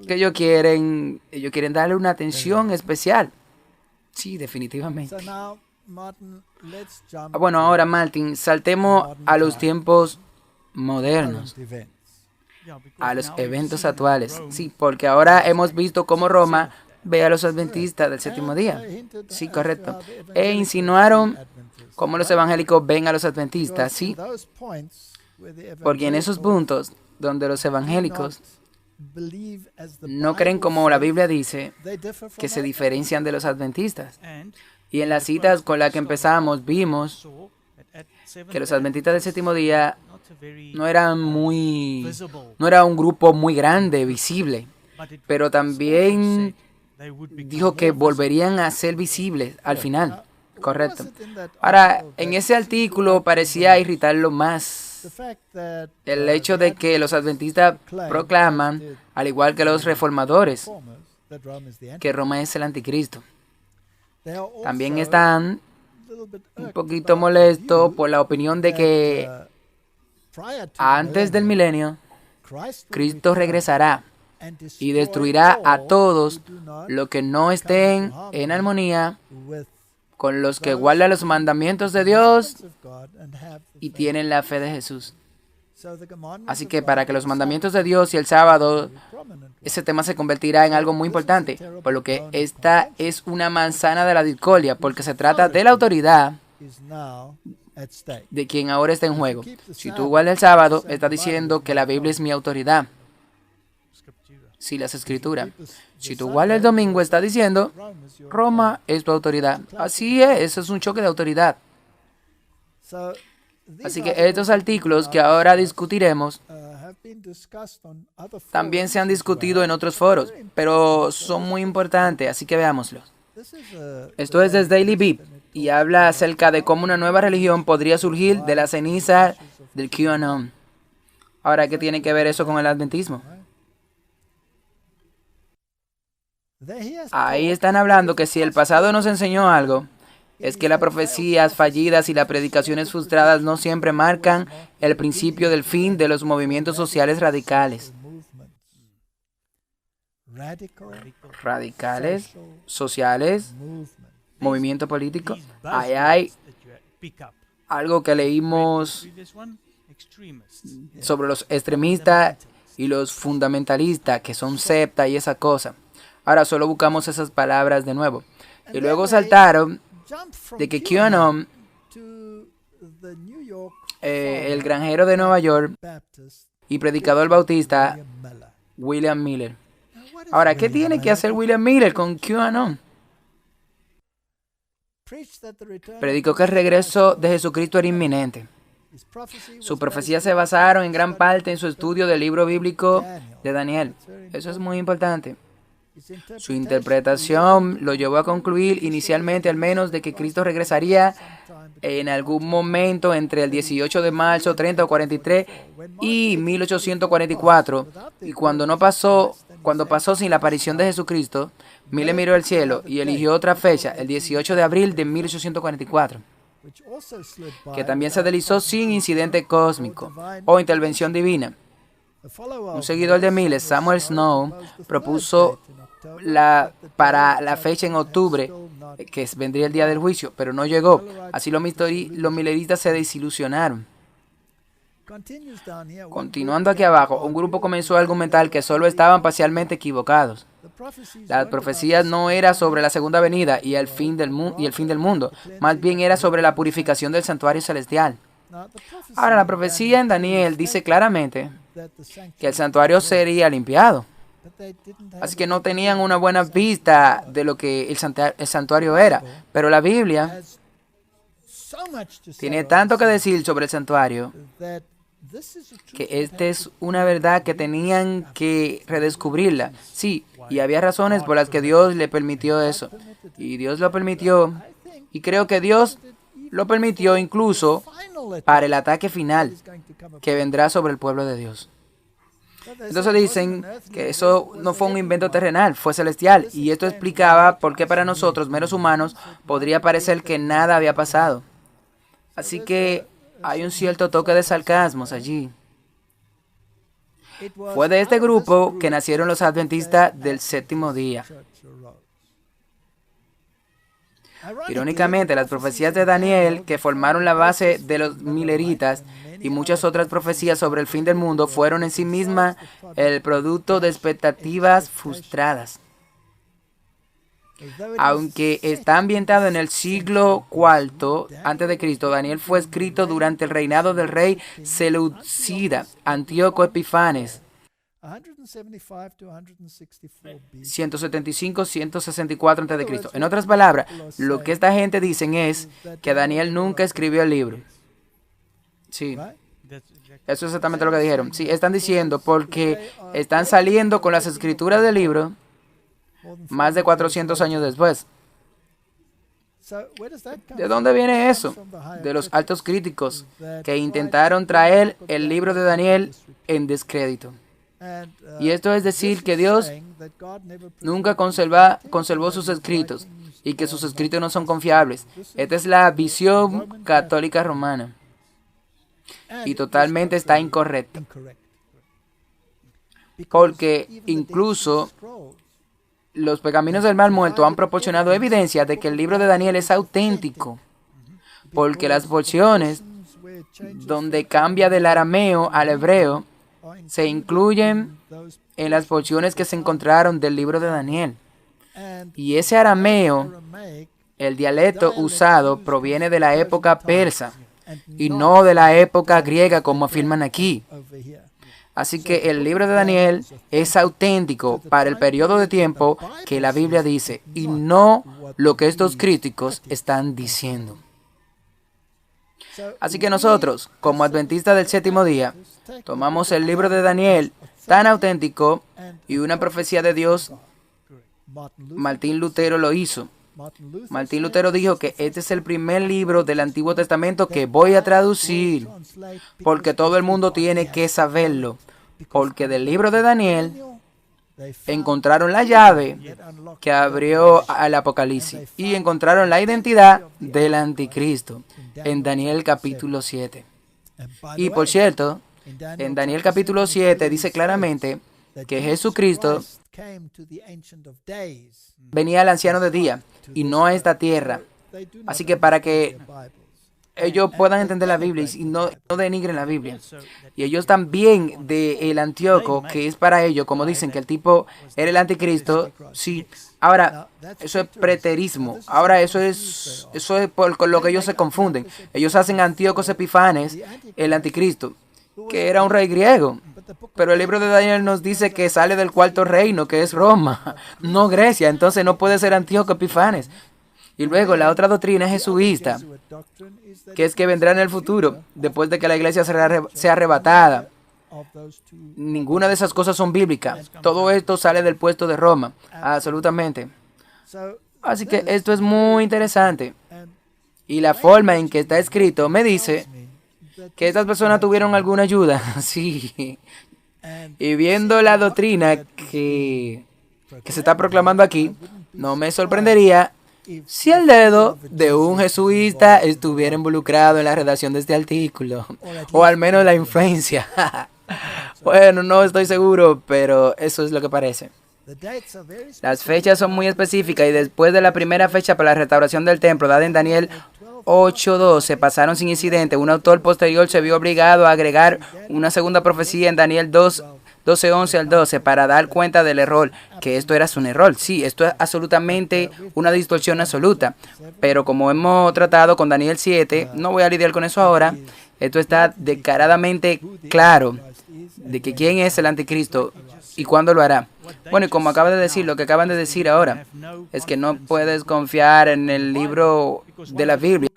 que ellos quieren? Ellos quieren darle una atención especial. Sí, definitivamente. Bueno, ahora, Martin, saltemos a los tiempos modernos, a los eventos actuales. Sí, porque ahora hemos visto cómo Roma ve a los adventistas del séptimo día. Sí, correcto. E insinuaron cómo los evangélicos ven a los adventistas. Sí, porque en esos puntos donde los evangélicos no creen como la Biblia dice, que se diferencian de los adventistas. Y en las citas con las que empezamos vimos que los adventistas del séptimo día no era un grupo muy grande, visible, pero también dijo que volverían a ser visibles al final. Correcto. Ahora, en ese artículo parecía irritarlo más el hecho de que los adventistas proclaman, al igual que los reformadores, que Roma es el anticristo. También están un poquito molestos por la opinión de que antes del milenio, Cristo regresará y destruirá a todos los que no estén en armonía con los que guardan los mandamientos de Dios y tienen la fe de Jesús. Así que para que los mandamientos de Dios y el sábado, ese tema se convertirá en algo muy importante, por lo que esta es una manzana de la discordia, porque se trata de la autoridad de quien ahora está en juego. Si tú guardas el sábado, estás diciendo que la Biblia es mi autoridad. Sí, las escrituras. Si tú guardas el domingo, estás diciendo, Roma es tu autoridad. Así es, eso es un choque de autoridad. Así que estos artículos que ahora discutiremos también se han discutido en otros foros, pero son muy importantes, así que veámoslos. Esto es desde Daily Beep y habla acerca de cómo una nueva religión podría surgir de la ceniza del QAnon. Ahora, ¿qué tiene que ver eso con el adventismo? Ahí están hablando que si el pasado nos enseñó algo, es que las profecías fallidas y las predicaciones frustradas no siempre marcan el principio del fin de los movimientos sociales radicales. Radicales, sociales, movimiento político. Ahí hay algo que leímos sobre los extremistas y los fundamentalistas, que son secta y esa cosa. Ahora solo buscamos esas palabras de nuevo. Y luego saltaron de que QAnon, el granjero de Nueva York y predicador bautista, William Miller. Ahora, ¿qué tiene que hacer William Miller con QAnon? Predicó que el regreso de Jesucristo era inminente. Sus profecías se basaron en gran parte en su estudio del libro bíblico de Daniel. Eso es muy importante. Su interpretación lo llevó a concluir inicialmente al menos de que Cristo regresaría en algún momento entre el 18 de marzo 30 o 43 y 1844. Y cuando pasó sin la aparición de Jesucristo, Miller miró al cielo y eligió otra fecha, el 18 de abril de 1844, que también se deslizó sin incidente cósmico o intervención divina. Un seguidor de Miller, Samuel Snow, propuso para la fecha en octubre, que vendría el día del juicio, pero no llegó. Así los mileristas se desilusionaron. Continuando aquí abajo, un grupo comenzó a argumentar que solo estaban parcialmente equivocados. Las profecías no eran sobre la segunda venida y el fin del mundo, más bien era sobre la purificación del santuario celestial. Ahora, la profecía en Daniel dice claramente que el santuario sería limpiado. Así que no tenían una buena vista de lo que el santuario era. Pero la Biblia tiene tanto que decir sobre el santuario que esta es una verdad que tenían que redescubrirla. Sí, y había razones por las que Dios le permitió eso. Y Dios lo permitió. Y creo que Dios lo permitió incluso para el ataque final que vendrá sobre el pueblo de Dios. Entonces dicen que eso no fue un invento terrenal, fue celestial. Y esto explicaba por qué para nosotros, meros humanos, podría parecer que nada había pasado. Así que hay un cierto toque de sarcasmos allí. Fue de este grupo que nacieron los adventistas del séptimo día. Irónicamente, las profecías de Daniel, que formaron la base de los mileritas, y muchas otras profecías sobre el fin del mundo fueron en sí mismas el producto de expectativas frustradas. Aunque está ambientado en el siglo IV a.C., Daniel fue escrito durante el reinado del rey seleucida Antíoco Epifanes, 175-164 a.C. En otras palabras, lo que esta gente dicen es que Daniel nunca escribió el libro. Sí, eso es exactamente lo que dijeron. Sí, están diciendo porque están saliendo con las escrituras del libro más de 400 años después. ¿De dónde viene eso? De los altos críticos que intentaron traer el libro de Daniel en descrédito. Y esto es decir que Dios nunca conservó sus escritos y que sus escritos no son confiables. Esta es la visión católica romana y totalmente está incorrecta. Porque incluso los pergaminos del Mar Muerto han proporcionado evidencia de que el libro de Daniel es auténtico, porque las porciones donde cambia del arameo al hebreo se incluyen en las porciones que se encontraron del libro de Daniel. Y ese arameo, el dialecto usado, proviene de la época persa y no de la época griega como afirman aquí. Así que el libro de Daniel es auténtico para el periodo de tiempo que la Biblia dice y no lo que estos críticos están diciendo. Así que nosotros, como adventistas del séptimo día, tomamos el libro de Daniel tan auténtico y una profecía de Dios. Martín Lutero lo hizo. Martín Lutero dijo que este es el primer libro del Antiguo Testamento que voy a traducir, porque todo el mundo tiene que saberlo, porque del libro de Daniel encontraron la llave que abrió al Apocalipsis y encontraron la identidad del anticristo en Daniel capítulo 7. Y por cierto, en Daniel capítulo 7 dice claramente que Jesucristo venía al anciano de día y no a esta tierra. Así que para que ellos puedan entender la Biblia y no denigren la Biblia. Y ellos también del Antíoco, que es para ellos, como dicen que el tipo era el anticristo, sí. Ahora, eso es preterismo. Ahora, eso es con lo que ellos se confunden. Ellos hacen Antíocos Epifanes, el anticristo, que era un rey griego. Pero el libro de Daniel nos dice que sale del cuarto reino, que es Roma, no Grecia. Entonces no puede ser Antíoco Epifanes. Y luego la otra doctrina jesuita, que es que vendrá en el futuro, después de que la iglesia sea arrebatada. Ninguna de esas cosas son bíblicas. Todo esto sale del puesto de Roma, absolutamente. Así que esto es muy interesante. Y la forma en que está escrito me dice que estas personas tuvieron alguna ayuda. Sí. Y viendo la doctrina que se está proclamando aquí, no me sorprendería si el dedo de un jesuita estuviera involucrado en la redacción de este artículo, o al menos la influencia. Bueno, no estoy seguro, pero eso es lo que parece. Las fechas son muy específicas y después de la primera fecha para la restauración del templo, dada en Daniel 8:12, pasaron sin incidente. Un autor posterior se vio obligado a agregar una segunda profecía en Daniel 12:11 al 12 para dar cuenta del error, que esto era un error. Sí, esto es absolutamente una distorsión absoluta. Pero como hemos tratado con Daniel 7, no voy a lidiar con eso ahora. Esto está descaradamente claro de que quién es el anticristo y cuándo lo hará. Bueno, y como acaba de decir, lo que acaban de decir ahora es que no puedes confiar en el libro de la Biblia.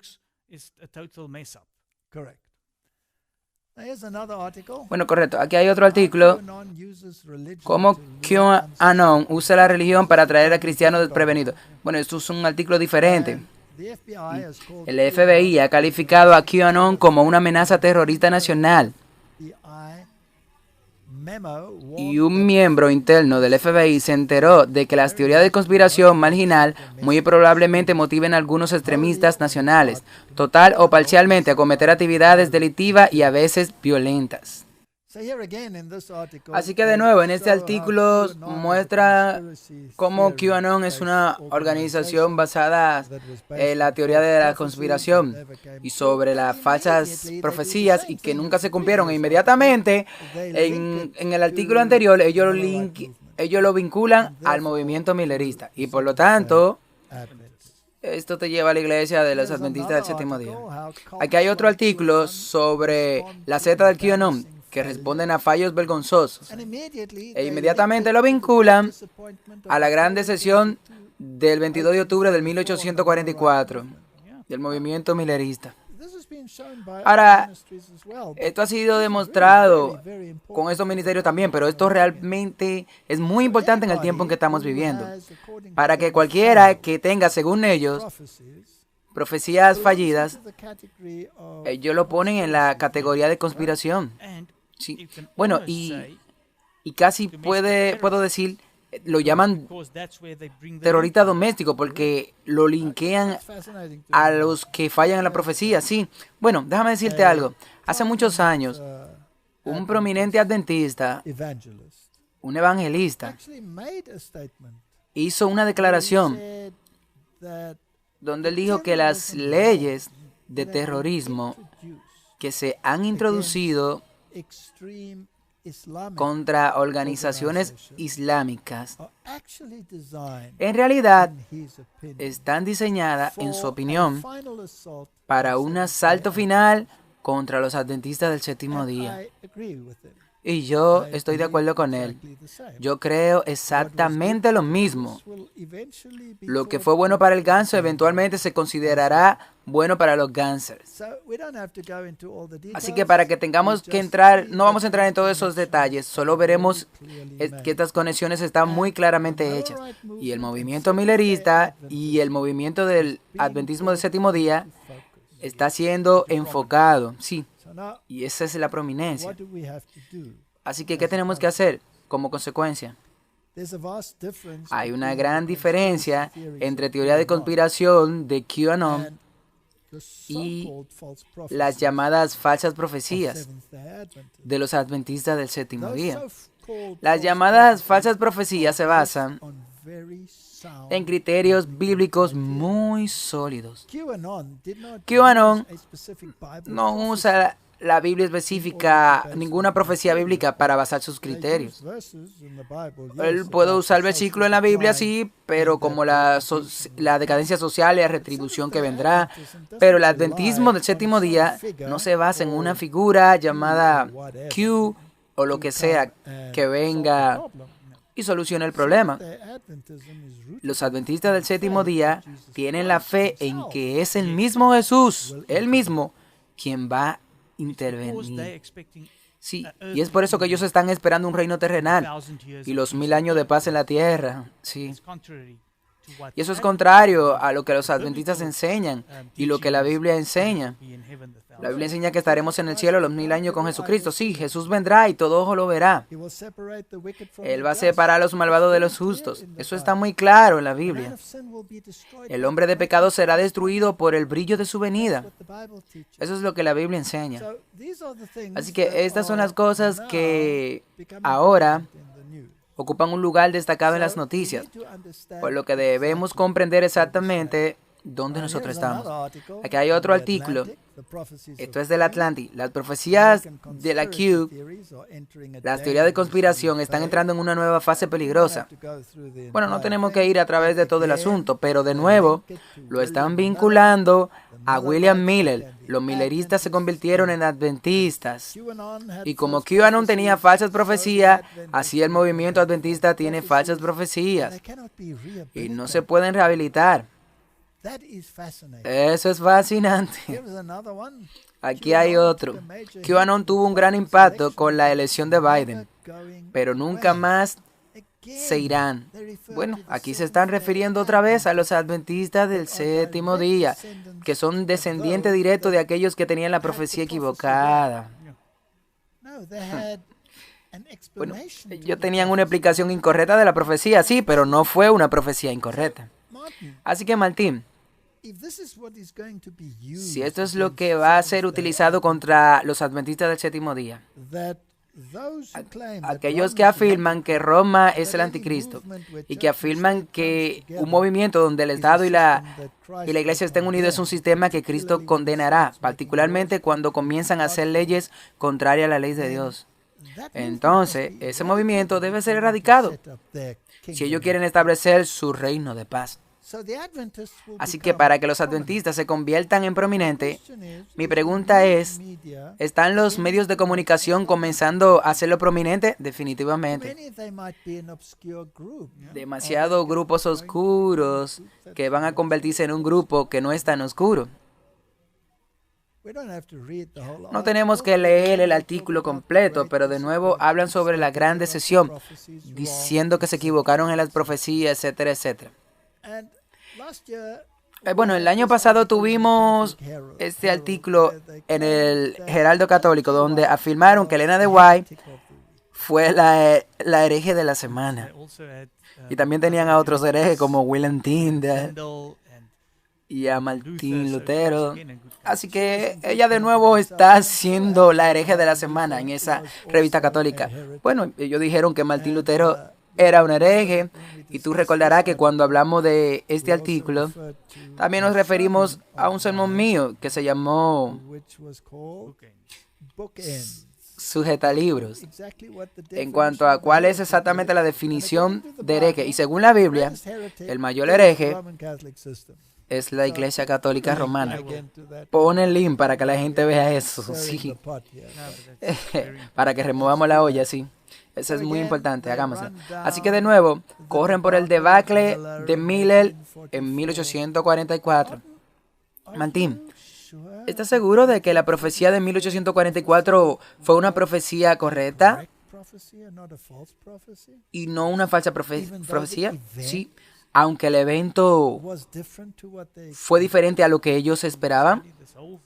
Bueno, correcto. Aquí hay otro artículo. ¿Cómo QAnon usa la religión para atraer a cristianos desprevenidos? Bueno, esto es un artículo diferente. El FBI ha calificado a QAnon como una amenaza terrorista nacional. Y un miembro interno del FBI se enteró de que las teorías de conspiración marginal muy probablemente motiven a algunos extremistas nacionales, total o parcialmente, a cometer actividades delictivas y a veces violentas. Así que de nuevo, en este artículo muestra cómo QAnon es una organización basada en la teoría de la conspiración y sobre las falsas profecías y que nunca se cumplieron. E inmediatamente, en el artículo anterior, ellos lo vinculan al movimiento millerista y por lo tanto, esto te lleva a la iglesia de los adventistas del séptimo día. Aquí hay otro artículo sobre la secta del QAnon, que responden a fallos vergonzosos. E inmediatamente lo vinculan a la gran decepción del 22 de octubre del 1844, del movimiento millerista. Ahora, esto ha sido demostrado con estos ministerios también, pero esto realmente es muy importante en el tiempo en que estamos viviendo. Para que cualquiera que tenga, según ellos, profecías fallidas, ellos lo ponen en la categoría de conspiración. Sí. Bueno, y casi puedo decir, lo llaman terrorista doméstico porque lo linkean a los que fallan en la profecía. Sí. Bueno, déjame decirte algo. Hace muchos años, un prominente adventista, un evangelista, hizo una declaración donde él dijo que las leyes de terrorismo que se han introducido contra organizaciones islámicas en realidad están diseñadas, en su opinión, para un asalto final contra los adventistas del séptimo día. Y yo estoy de acuerdo con él. Yo creo exactamente lo mismo. Lo que fue bueno para el ganso eventualmente se considerará bueno para los gansers. Así que para que tengamos que entrar, no vamos a entrar en todos esos detalles, solo veremos que estas conexiones están muy claramente hechas. Y el movimiento millerista y el movimiento del adventismo del séptimo día está siendo enfocado, sí. Y esa es la prominencia. Así que, ¿qué tenemos que hacer como consecuencia? Hay una gran diferencia entre teoría de conspiración de QAnon y las llamadas falsas profecías de los adventistas del séptimo día. Las llamadas falsas profecías se basan en criterios bíblicos muy sólidos. QAnon no usa la Biblia específica, ninguna profecía bíblica para basar sus criterios. Él puede usar el versículo en la Biblia, sí, pero como la decadencia social y la retribución que vendrá. Pero el adventismo del séptimo día no se basa en una figura llamada Q o lo que sea que venga y solucione el problema. Los adventistas del séptimo día tienen la fe en que es el mismo Jesús, él mismo, quien va a intervenir. Sí, y es por eso que ellos están esperando un reino terrenal y los 1000 años de paz en la tierra. Sí. Y eso es contrario a lo que los adventistas enseñan y lo que la Biblia enseña. La Biblia enseña que estaremos en el cielo los 1000 años con Jesucristo. Sí, Jesús vendrá y todo ojo lo verá. Él va a separar a los malvados de los justos. Eso está muy claro en la Biblia. El hombre de pecado será destruido por el brillo de su venida. Eso es lo que la Biblia enseña. Así que estas son las cosas que ahora ocupan un lugar destacado en las noticias, por lo que debemos comprender exactamente dónde nosotros estamos. Aquí hay otro artículo. Esto es del Atlantic. Las profecías de la Q, las teorías de conspiración, están entrando en una nueva fase peligrosa. Bueno, no tenemos que ir a través de todo el asunto, pero de nuevo lo están vinculando a William Miller. Los milleristas se convirtieron en adventistas. Y como QAnon tenía falsas profecías, así el movimiento adventista tiene falsas profecías. Y no se pueden rehabilitar. Eso es fascinante. Aquí hay otro. QAnon tuvo un gran impacto con la elección de Biden, pero nunca más se irán. Bueno, aquí se están refiriendo otra vez a los adventistas del séptimo día, que son descendientes directos de aquellos que tenían la profecía equivocada. Bueno, ellos tenían una explicación incorrecta de la profecía, sí, pero no fue una profecía incorrecta. Así que, Martín, si esto es lo que va a ser utilizado contra los adventistas del séptimo día, aquellos que afirman que Roma es el anticristo y que afirman que un movimiento donde el Estado y la Iglesia estén unidos es un sistema que Cristo condenará, particularmente cuando comienzan a hacer leyes contrarias a la ley de Dios. Entonces, ese movimiento debe ser erradicado si ellos quieren establecer su reino de paz. Así que para que los adventistas se conviertan en prominentes, mi pregunta es, ¿están los medios de comunicación comenzando a hacerlo prominente? Definitivamente. Demasiados grupos oscuros que van a convertirse en un grupo que no es tan oscuro. No tenemos que leer el artículo completo, pero de nuevo hablan sobre la gran decepción, diciendo que se equivocaron en las profecías, etcétera, etcétera. Bueno, el año pasado tuvimos este artículo en el Heraldo Católico donde afirmaron que Elena de White fue la hereje de la semana. Y también tenían a otros herejes como William Tyndale y a Martín Lutero. Así que ella de nuevo está siendo la hereje de la semana en esa revista católica. Bueno, ellos dijeron que Martín Lutero era un hereje. Y tú recordarás que cuando hablamos de este artículo, también nos referimos a un sermón mío que se llamó Sujetalibros, en cuanto a cuál es exactamente la definición de hereje. Y según la Biblia, el mayor hereje es la Iglesia Católica Romana. Pon el link para que la gente vea eso, sí. Para que removamos la olla, sí. Eso es muy importante, hagámoslo. Así que de nuevo, corren por el debacle de Miller en 1844. Martín, ¿estás seguro de que la profecía de 1844 fue una profecía correcta y no una falsa profecía? Sí, aunque el evento fue diferente a lo que ellos esperaban.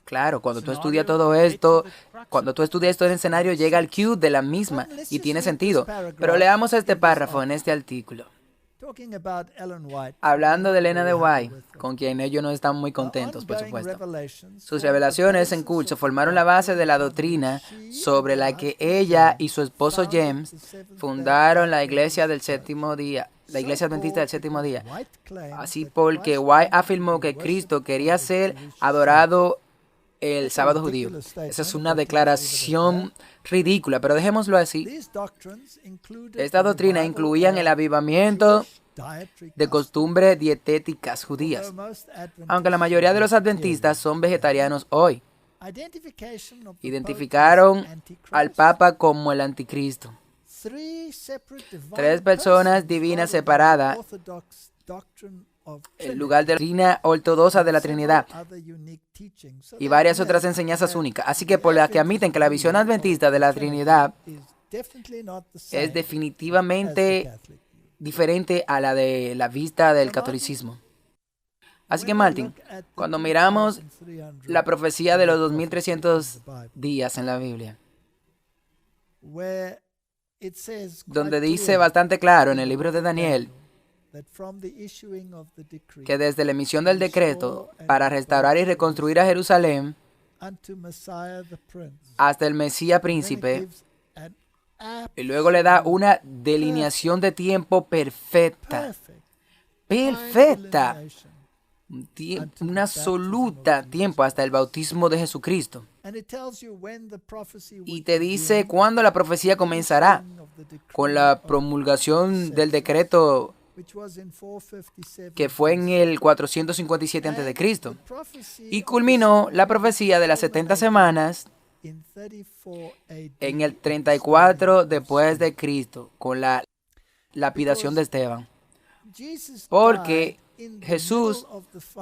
Claro, cuando tú estudias todo esto, en el escenario, llega el cue de la misma y tiene sentido. Pero leamos este párrafo en este artículo. Hablando de Elena de White, con quien ellos no están muy contentos, por supuesto. Sus revelaciones en curso formaron la base de la doctrina sobre la que ella y su esposo James fundaron la Iglesia del Séptimo Día, la Iglesia Adventista del Séptimo Día. Así porque White afirmó que Cristo quería ser adorado el sábado judío. Esa es una declaración ridícula, pero dejémoslo así. Estas doctrinas incluían el avivamiento de costumbres dietéticas judías, aunque la mayoría de los adventistas son vegetarianos hoy. Identificaron al Papa como el anticristo. 3 personas divinas separadas, el lugar de la doctrina ortodoxa de la Trinidad y varias otras enseñanzas únicas. Así que por las que admiten que la visión adventista de la Trinidad es definitivamente diferente a la de la vista del catolicismo. Así que Martín, cuando miramos la profecía de los 2300 días en la Biblia, donde dice bastante claro en el libro de Daniel que desde la emisión del decreto para restaurar y reconstruir a Jerusalén hasta el Mesías príncipe, y luego le da una delineación de tiempo perfecta, un absoluta tiempo hasta el bautismo de Jesucristo. Y te dice cuándo la profecía comenzará, con la promulgación del decreto que fue en el 457 a.C. Y culminó la profecía de las 70 semanas en el 34 después de Cristo, con la lapidación de Esteban. Porque Jesús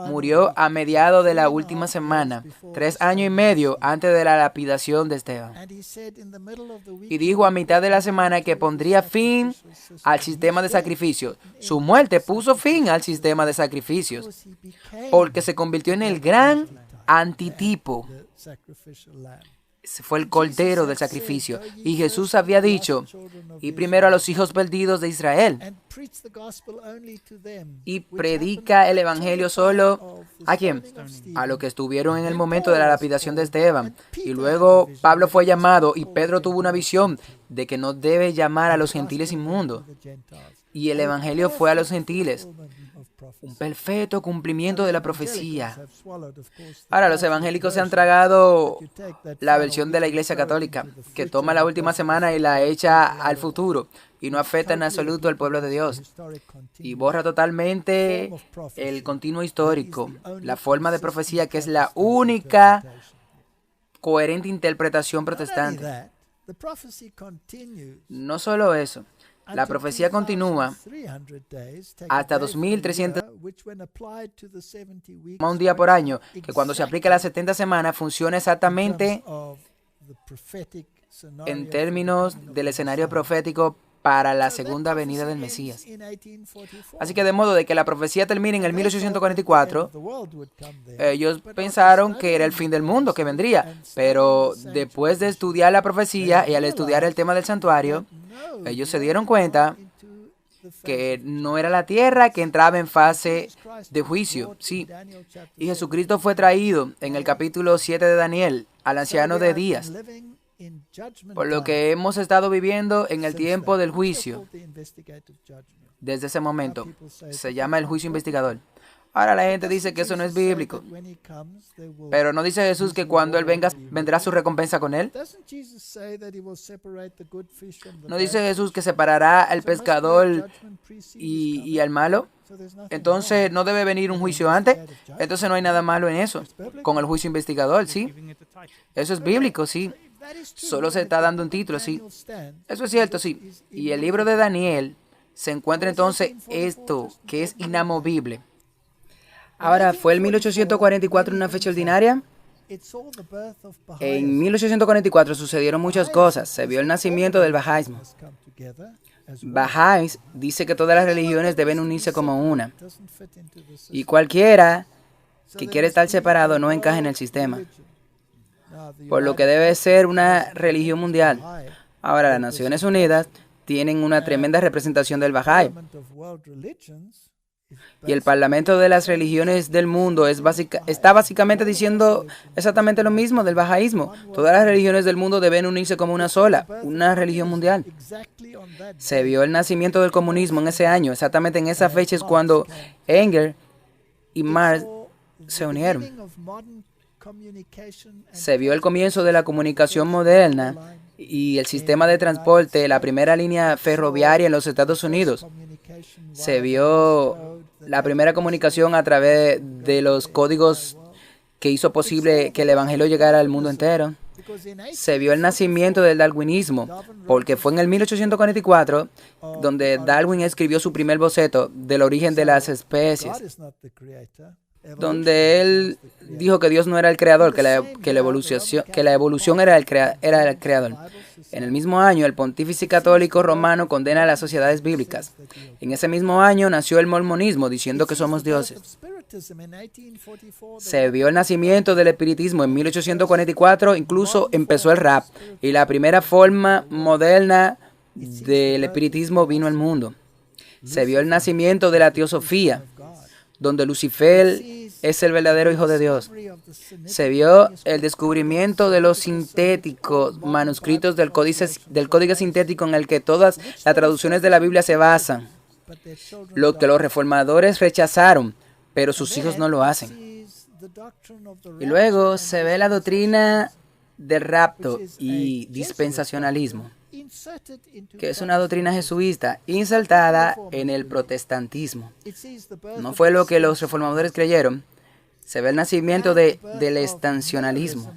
murió a mediados de la última semana, 3 años y medio antes de la lapidación de Esteban. Y dijo a mitad de la semana que pondría fin al sistema de sacrificios. Su muerte puso fin al sistema de sacrificios, porque se convirtió en el gran antitipo. Fue el cordero del sacrificio. Y Jesús había dicho, y primero a los hijos perdidos de Israel. Y predica el evangelio solo, ¿a quién? A los que estuvieron en el momento de la lapidación de Esteban. Y luego Pablo fue llamado y Pedro tuvo una visión de que no debe llamar a los gentiles inmundos. Y el evangelio fue a los gentiles. Un perfecto cumplimiento de la profecía. Ahora, los evangélicos se han tragado la versión de la Iglesia Católica, que toma la última semana y la echa al futuro, y no afecta en absoluto al pueblo de Dios. Y borra totalmente el continuo histórico, la forma de profecía que es la única coherente interpretación protestante. No solo eso. La profecía continúa hasta 2300 un día por año, que cuando se aplica las 70 semanas funciona exactamente en términos del escenario profético para la segunda venida del Mesías. Así que de modo de que la profecía termine en el 1844, ellos pensaron que era el fin del mundo que vendría, pero después de estudiar la profecía y al estudiar el tema del santuario, ellos se dieron cuenta que no era la tierra que entraba en fase de juicio, sí, y Jesucristo fue traído en el capítulo 7 de Daniel al anciano de días, por lo que hemos estado viviendo en el tiempo del juicio. Desde ese momento se llama el juicio investigador. Ahora la gente dice que eso no es bíblico, pero ¿no dice Jesús que cuando Él venga, vendrá su recompensa con Él? ¿No dice Jesús que separará al pescador y al malo? Entonces, ¿no debe venir un juicio antes? Entonces no hay nada malo en eso, con el juicio investigador, ¿sí? Eso es bíblico, sí. Solo se está dando un título, sí. Eso es cierto, sí. Y el libro de Daniel se encuentra entonces esto, que es inamovible. Ahora, ¿fue el 1844 una fecha ordinaria? En 1844 sucedieron muchas cosas. Se vio el nacimiento del bahá'ísmo. Bahá'í dice que todas las religiones deben unirse como una. Y cualquiera que quiera estar separado no encaja en el sistema, por lo que debe ser una religión mundial. Ahora, las Naciones Unidas tienen una tremenda representación del Bahá'í. Y el Parlamento de las religiones del mundo está básicamente diciendo exactamente lo mismo del bahá'ísmo. Todas las religiones del mundo deben unirse como una sola, una religión mundial. Se vio el nacimiento del comunismo en ese año. Exactamente en esa fecha es cuando Engels y Marx se unieron. Se vio el comienzo de la comunicación moderna y el sistema de transporte, la primera línea ferroviaria en los Estados Unidos. Se vio la primera comunicación a través de los códigos que hizo posible que el evangelio llegara al mundo entero. Se vio el nacimiento del darwinismo, porque fue en el 1844 donde Darwin escribió su primer boceto del origen de las especies, donde él dijo que Dios no era el creador, que la evolución era el creador. En el mismo año, el pontífice católico romano condena las sociedades bíblicas. En ese mismo año nació el mormonismo, diciendo que somos dioses. Se vio el nacimiento del espiritismo en 1844, incluso empezó el rap, y la primera forma moderna del espiritismo vino al mundo. Se vio el nacimiento de la teosofía, donde Lucifer es el verdadero Hijo de Dios. Se vio el descubrimiento de los sintéticos manuscritos del códice sintético en el que todas las traducciones de la Biblia se basan, lo que los reformadores rechazaron, pero sus hijos no lo hacen. Y luego se ve la doctrina del rapto y dispensacionalismo, que es una doctrina jesuita insertada en el protestantismo. No fue lo que los reformadores creyeron. Se ve el nacimiento del estacionalismo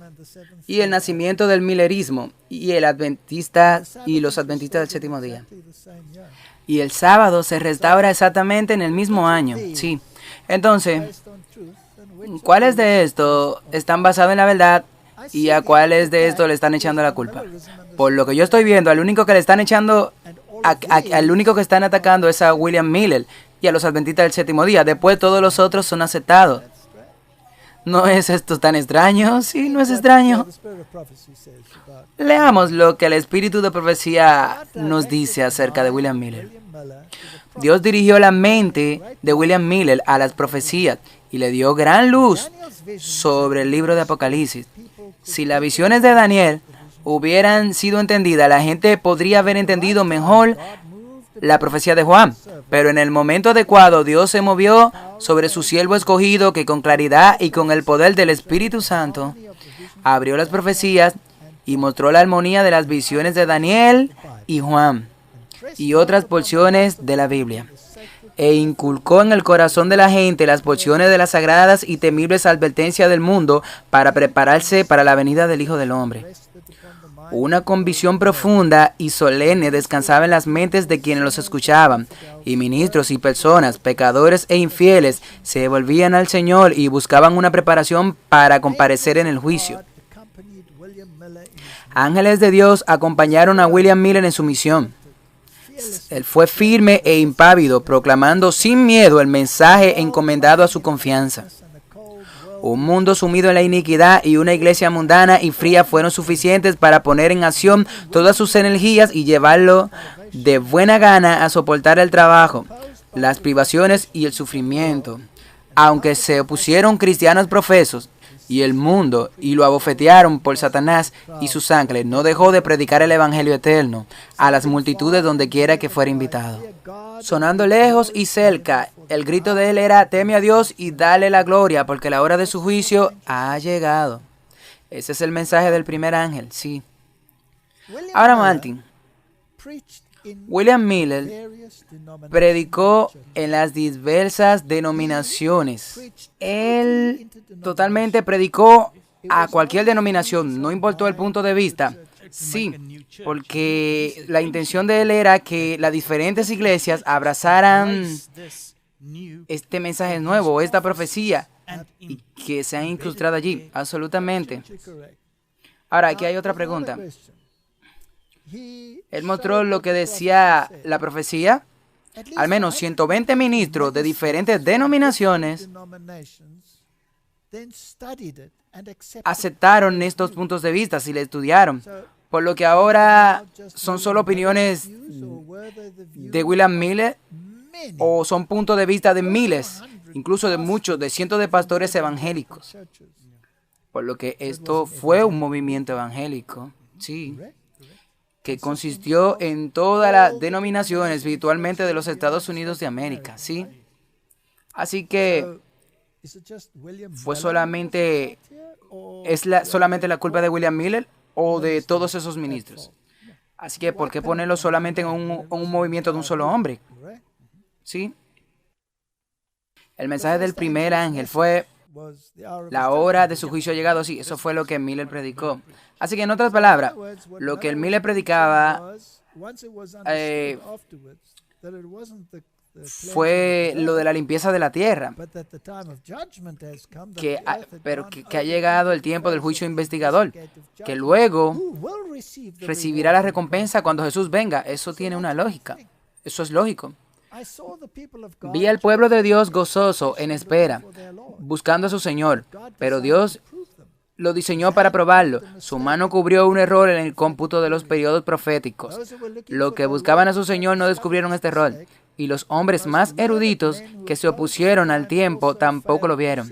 y el nacimiento del milerismo y los adventistas del séptimo día. Y el sábado se restaura exactamente en el mismo año. Sí. Entonces, ¿cuáles de estos están basados en la verdad y a cuáles de estos le están echando la culpa? Por lo que yo estoy viendo, al único que le están echando, al único que están atacando es a William Miller y a los adventistas del séptimo día. Después todos los otros son aceptados. ¿No es esto tan extraño? Sí, no es extraño. Leamos lo que el espíritu de profecía nos dice acerca de William Miller. Dios dirigió la mente de William Miller a las profecías y le dio gran luz sobre el libro de Apocalipsis. Si las visiones de Daniel hubieran sido entendidas, la gente podría haber entendido mejor la profecía de Juan. Pero en el momento adecuado, Dios se movió sobre su siervo escogido, que con claridad y con el poder del Espíritu Santo abrió las profecías y mostró la armonía de las visiones de Daniel y Juan y otras porciones de la Biblia, e inculcó en el corazón de la gente las porciones de las sagradas y temibles advertencias del mundo para prepararse para la venida del Hijo del Hombre. Una convicción profunda y solemne descansaba en las mentes de quienes los escuchaban, y ministros y personas, pecadores e infieles, se volvían al Señor y buscaban una preparación para comparecer en el juicio. Ángeles de Dios acompañaron a William Miller en su misión. Él fue firme e impávido, proclamando sin miedo el mensaje encomendado a su confianza. Un mundo sumido en la iniquidad y una iglesia mundana y fría fueron suficientes para poner en acción todas sus energías y llevarlo de buena gana a soportar el trabajo, las privaciones y el sufrimiento. Aunque se opusieron cristianos profesos y el mundo y lo abofetearon por Satanás y sus ángeles, no dejó de predicar el evangelio eterno a las multitudes donde quiera que fuera invitado. Sonando lejos y cerca, el grito de él era: teme a Dios y dale la gloria, porque la hora de su juicio ha llegado. Ese es el mensaje del primer ángel, sí. Ahora, Martin. William Miller predicó en las diversas denominaciones. Él totalmente predicó a cualquier denominación, no importó el punto de vista. Sí, porque la intención de él era que las diferentes iglesias abrazaran este mensaje nuevo, esta profecía, y que sean incrustadas allí, absolutamente. Ahora, aquí hay otra pregunta. Él mostró lo que decía la profecía. Al menos 120 ministros de diferentes denominaciones aceptaron estos puntos de vista y le estudiaron. Por lo que ahora son solo opiniones de William Miller o son puntos de vista de miles, incluso de muchos, de cientos de pastores evangélicos. Por lo que esto fue un movimiento evangélico, sí, que consistió en todas las denominaciones espiritualmente de los Estados Unidos de América, ¿sí? Así que fue solamente la culpa de William Miller o de todos esos ministros. Así que ¿por qué ponerlo solamente en un movimiento de un solo hombre? ¿Sí? El mensaje del primer ángel fue: la hora de su juicio ha llegado. Sí, eso fue lo que Miller predicó. Así que en otras palabras, lo que el Miller predicaba fue lo de la limpieza de la tierra, pero que ha llegado el tiempo del juicio investigador, que luego recibirá la recompensa cuando Jesús venga. Eso tiene una lógica, eso es lógico. Vi al pueblo de Dios gozoso en espera, buscando a su Señor, pero Dios lo diseñó para probarlo. Su mano cubrió un error en el cómputo de los periodos proféticos. Los que buscaban a su Señor no descubrieron este error, y los hombres más eruditos que se opusieron al tiempo tampoco lo vieron.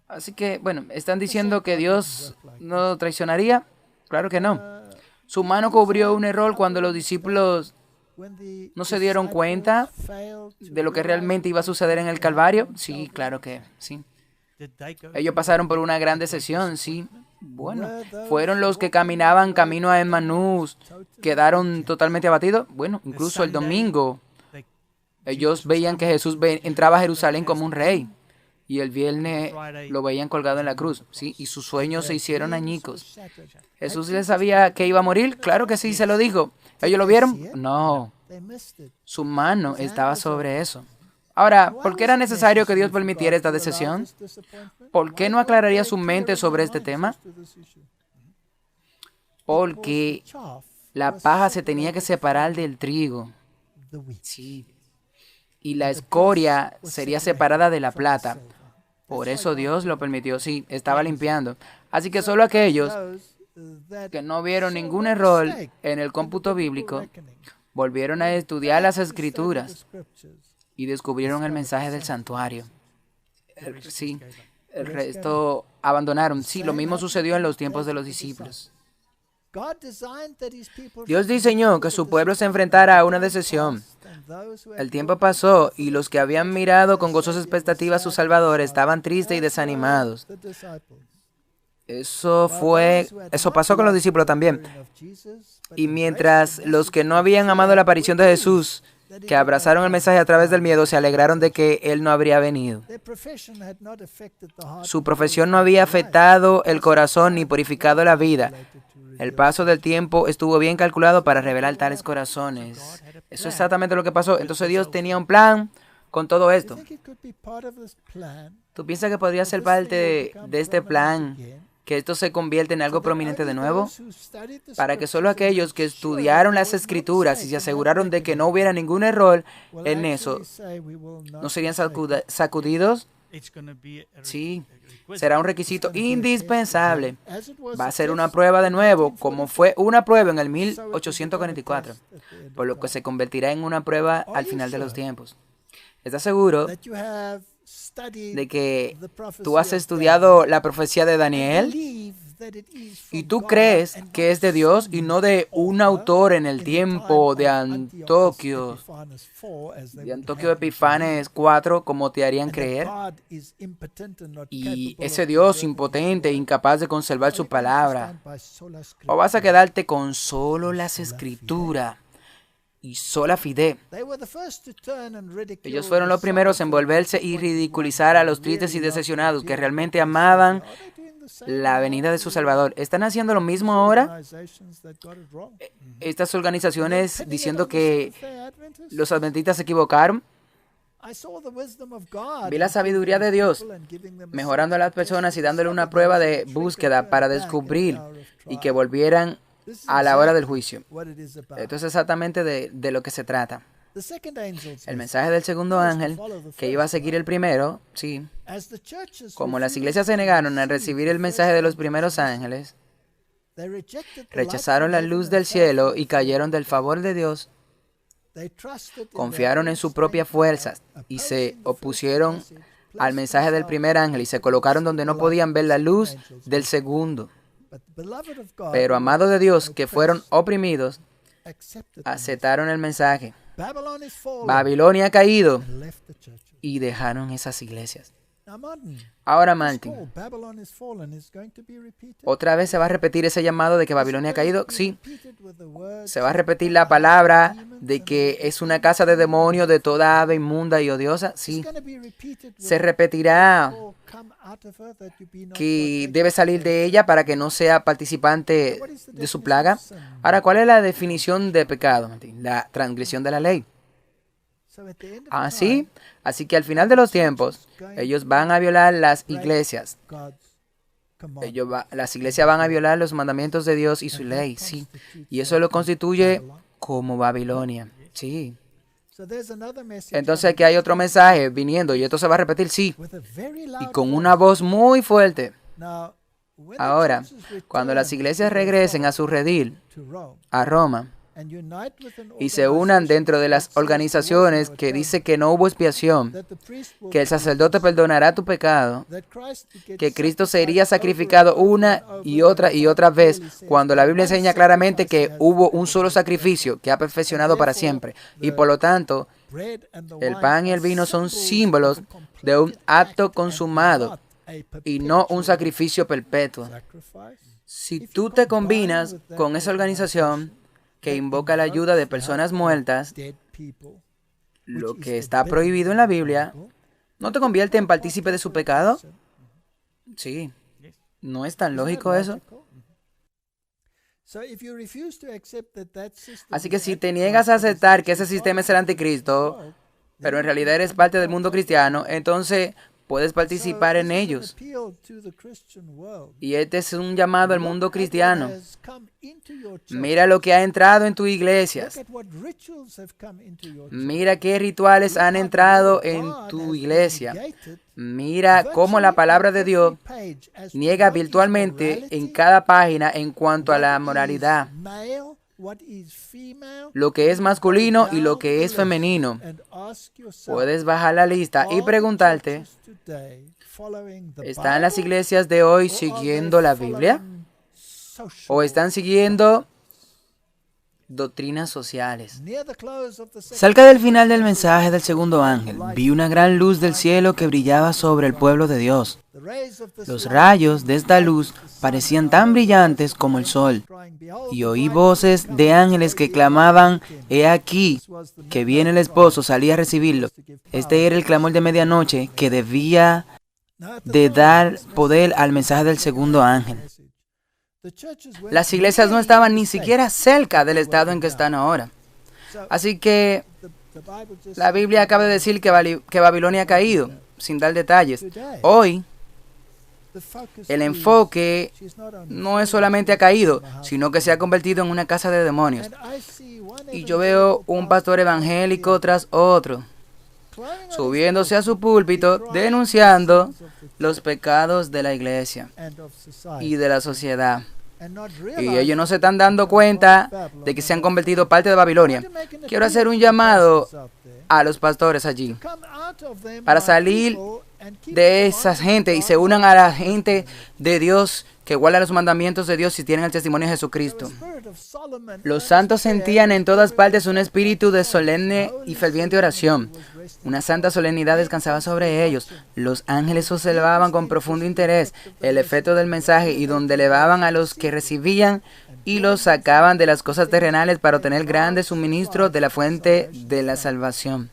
Así que, bueno, ¿están diciendo que Dios no traicionaría? Claro que no. Su mano cubrió un error cuando los discípulos no se dieron cuenta de lo que realmente iba a suceder en el Calvario. Sí, claro que sí. Ellos pasaron por una gran decepción, sí. Bueno, ¿fueron los que caminaban camino a Emmaús quedaron totalmente abatidos? Bueno, incluso el domingo ellos veían que Jesús entraba a Jerusalén como un rey, y el viernes lo veían colgado en la cruz, sí, y sus sueños se hicieron añicos. ¿Jesús les sabía que iba a morir? Claro que sí, se lo dijo. ¿Ellos lo vieron? No. Su mano estaba sobre eso. Ahora, ¿por qué era necesario que Dios permitiera esta decepción? ¿Por qué no aclararía su mente sobre este tema? Porque la paja se tenía que separar del trigo. Sí. Y la escoria sería separada de la plata. Por eso Dios lo permitió. Sí, estaba limpiando. Así que solo aquellos que no vieron ningún error en el cómputo bíblico volvieron a estudiar las Escrituras y descubrieron el mensaje del santuario. Sí, el resto abandonaron. Sí, lo mismo sucedió en los tiempos de los discípulos. Dios diseñó que su pueblo se enfrentara a una decepción. El tiempo pasó y los que habían mirado con gozosa expectativa a su Salvador estaban tristes y desanimados. Eso pasó con los discípulos también. Y mientras los que no habían amado la aparición de Jesús, que abrazaron el mensaje a través del miedo, se alegraron de que Él no habría venido. Su profesión no había afectado el corazón ni purificado la vida. El paso del tiempo estuvo bien calculado para revelar tales corazones. Eso es exactamente lo que pasó. Entonces Dios tenía un plan con todo esto. ¿Tú piensas que podría ser parte de este plan que esto se convierta en algo prominente de nuevo? Para que solo aquellos que estudiaron las Escrituras y se aseguraron de que no hubiera ningún error en eso, ¿no serían sacudidos? Sí, será un requisito indispensable. Va a ser una prueba de nuevo, como fue una prueba en el 1844, por lo que se convertirá en una prueba al final de los tiempos. ¿Estás seguro de que tú has estudiado la profecía de Daniel y tú crees que es de Dios y no de un autor en el tiempo de Antioquio Epifanes IV, como te harían creer? Y ese Dios impotente, incapaz de conservar su palabra. ¿O vas a quedarte con solo las Escrituras y sola fide? Ellos fueron los primeros en envolverse y ridiculizar a los tristes y decepcionados que realmente amaban la venida de su Salvador. ¿Están haciendo lo mismo ahora? Estas organizaciones diciendo que los adventistas se equivocaron. Vi la sabiduría de Dios mejorando a las personas y dándole una prueba de búsqueda para descubrir y que volvieran a la hora del juicio. Esto es exactamente de lo que se trata. El mensaje del segundo ángel, que iba a seguir el primero, sí. Como las iglesias se negaron a recibir el mensaje de los primeros ángeles, rechazaron la luz del cielo y cayeron del favor de Dios. Confiaron en sus propias fuerzas y se opusieron al mensaje del primer ángel y se colocaron donde no podían ver la luz del segundo. Pero amados de Dios que fueron oprimidos, aceptaron el mensaje. Babilonia ha caído y dejaron esas iglesias. Ahora, Martin, ¿otra vez se va a repetir ese llamado de que Babilonia ha caído? Sí. Se va a repetir la palabra de que es una casa de demonios, de toda ave inmunda y odiosa. Sí. Se repetirá que debe salir de ella para que no sea participante de su plaga. Ahora, ¿cuál es la definición de pecado, Martín? La transgresión de la ley. Así que al final de los tiempos, ellos van a violar las iglesias. Las iglesias van a violar los mandamientos de Dios y su ley, sí. Y eso lo constituye como Babilonia, sí. Entonces aquí hay otro mensaje viniendo y esto se va a repetir, sí. Y con una voz muy fuerte. Ahora, cuando las iglesias regresen a su redil, a Roma, y se unan dentro de las organizaciones que dice que no hubo expiación, que el sacerdote perdonará tu pecado, que Cristo sería sacrificado una y otra vez, cuando la Biblia enseña claramente que hubo un solo sacrificio que ha perfeccionado para siempre. Y por lo tanto, el pan y el vino son símbolos de un acto consumado y no un sacrificio perpetuo. Si tú te combinas con esa organización que invoca la ayuda de personas muertas, lo que está prohibido en la Biblia, ¿no te convierte en partícipe de su pecado? Sí. ¿No es tan lógico eso? Así que si te niegas a aceptar que ese sistema es el anticristo, pero en realidad eres parte del mundo cristiano, entonces puedes participar en ellos. Y este es un llamado al mundo cristiano. Mira lo que ha entrado en tu iglesia. Mira qué rituales han entrado en tu iglesia. Mira cómo la palabra de Dios niega virtualmente en cada página en cuanto a la moralidad, lo que es masculino y lo que es femenino. Puedes bajar la lista y preguntarte, ¿están las iglesias de hoy siguiendo la Biblia? ¿O están siguiendo doctrinas sociales? Cerca del final del mensaje del segundo ángel, vi una gran luz del cielo que brillaba sobre el pueblo de Dios. Los rayos de esta luz parecían tan brillantes como el sol, y oí voces de ángeles que clamaban, «He aquí, que viene el esposo, salí a recibirlo». Este era el clamor de medianoche que debía de dar poder al mensaje del segundo ángel. Las iglesias no estaban ni siquiera cerca del estado en que están ahora. Así que la Biblia acaba de decir que Babilonia ha caído, sin dar detalles. Hoy, El enfoque no es solamente ha caído, sino que se ha convertido en una casa de demonios. Y yo veo un pastor evangélico tras otro, subiéndose a su púlpito, denunciando los pecados de la iglesia y de la sociedad. Y ellos no se están dando cuenta de que se han convertido parte de Babilonia. Quiero hacer un llamado a los pastores allí para salir de esa gente y se unan a la gente de Dios que guarda los mandamientos de Dios y tienen el testimonio de Jesucristo. Los santos sentían en todas partes un espíritu de solemne y ferviente oración. Una santa solemnidad descansaba sobre ellos. Los ángeles observaban con profundo interés el efecto del mensaje y donde elevaban a los que recibían y los sacaban de las cosas terrenales para obtener grandes suministros de la fuente de la salvación.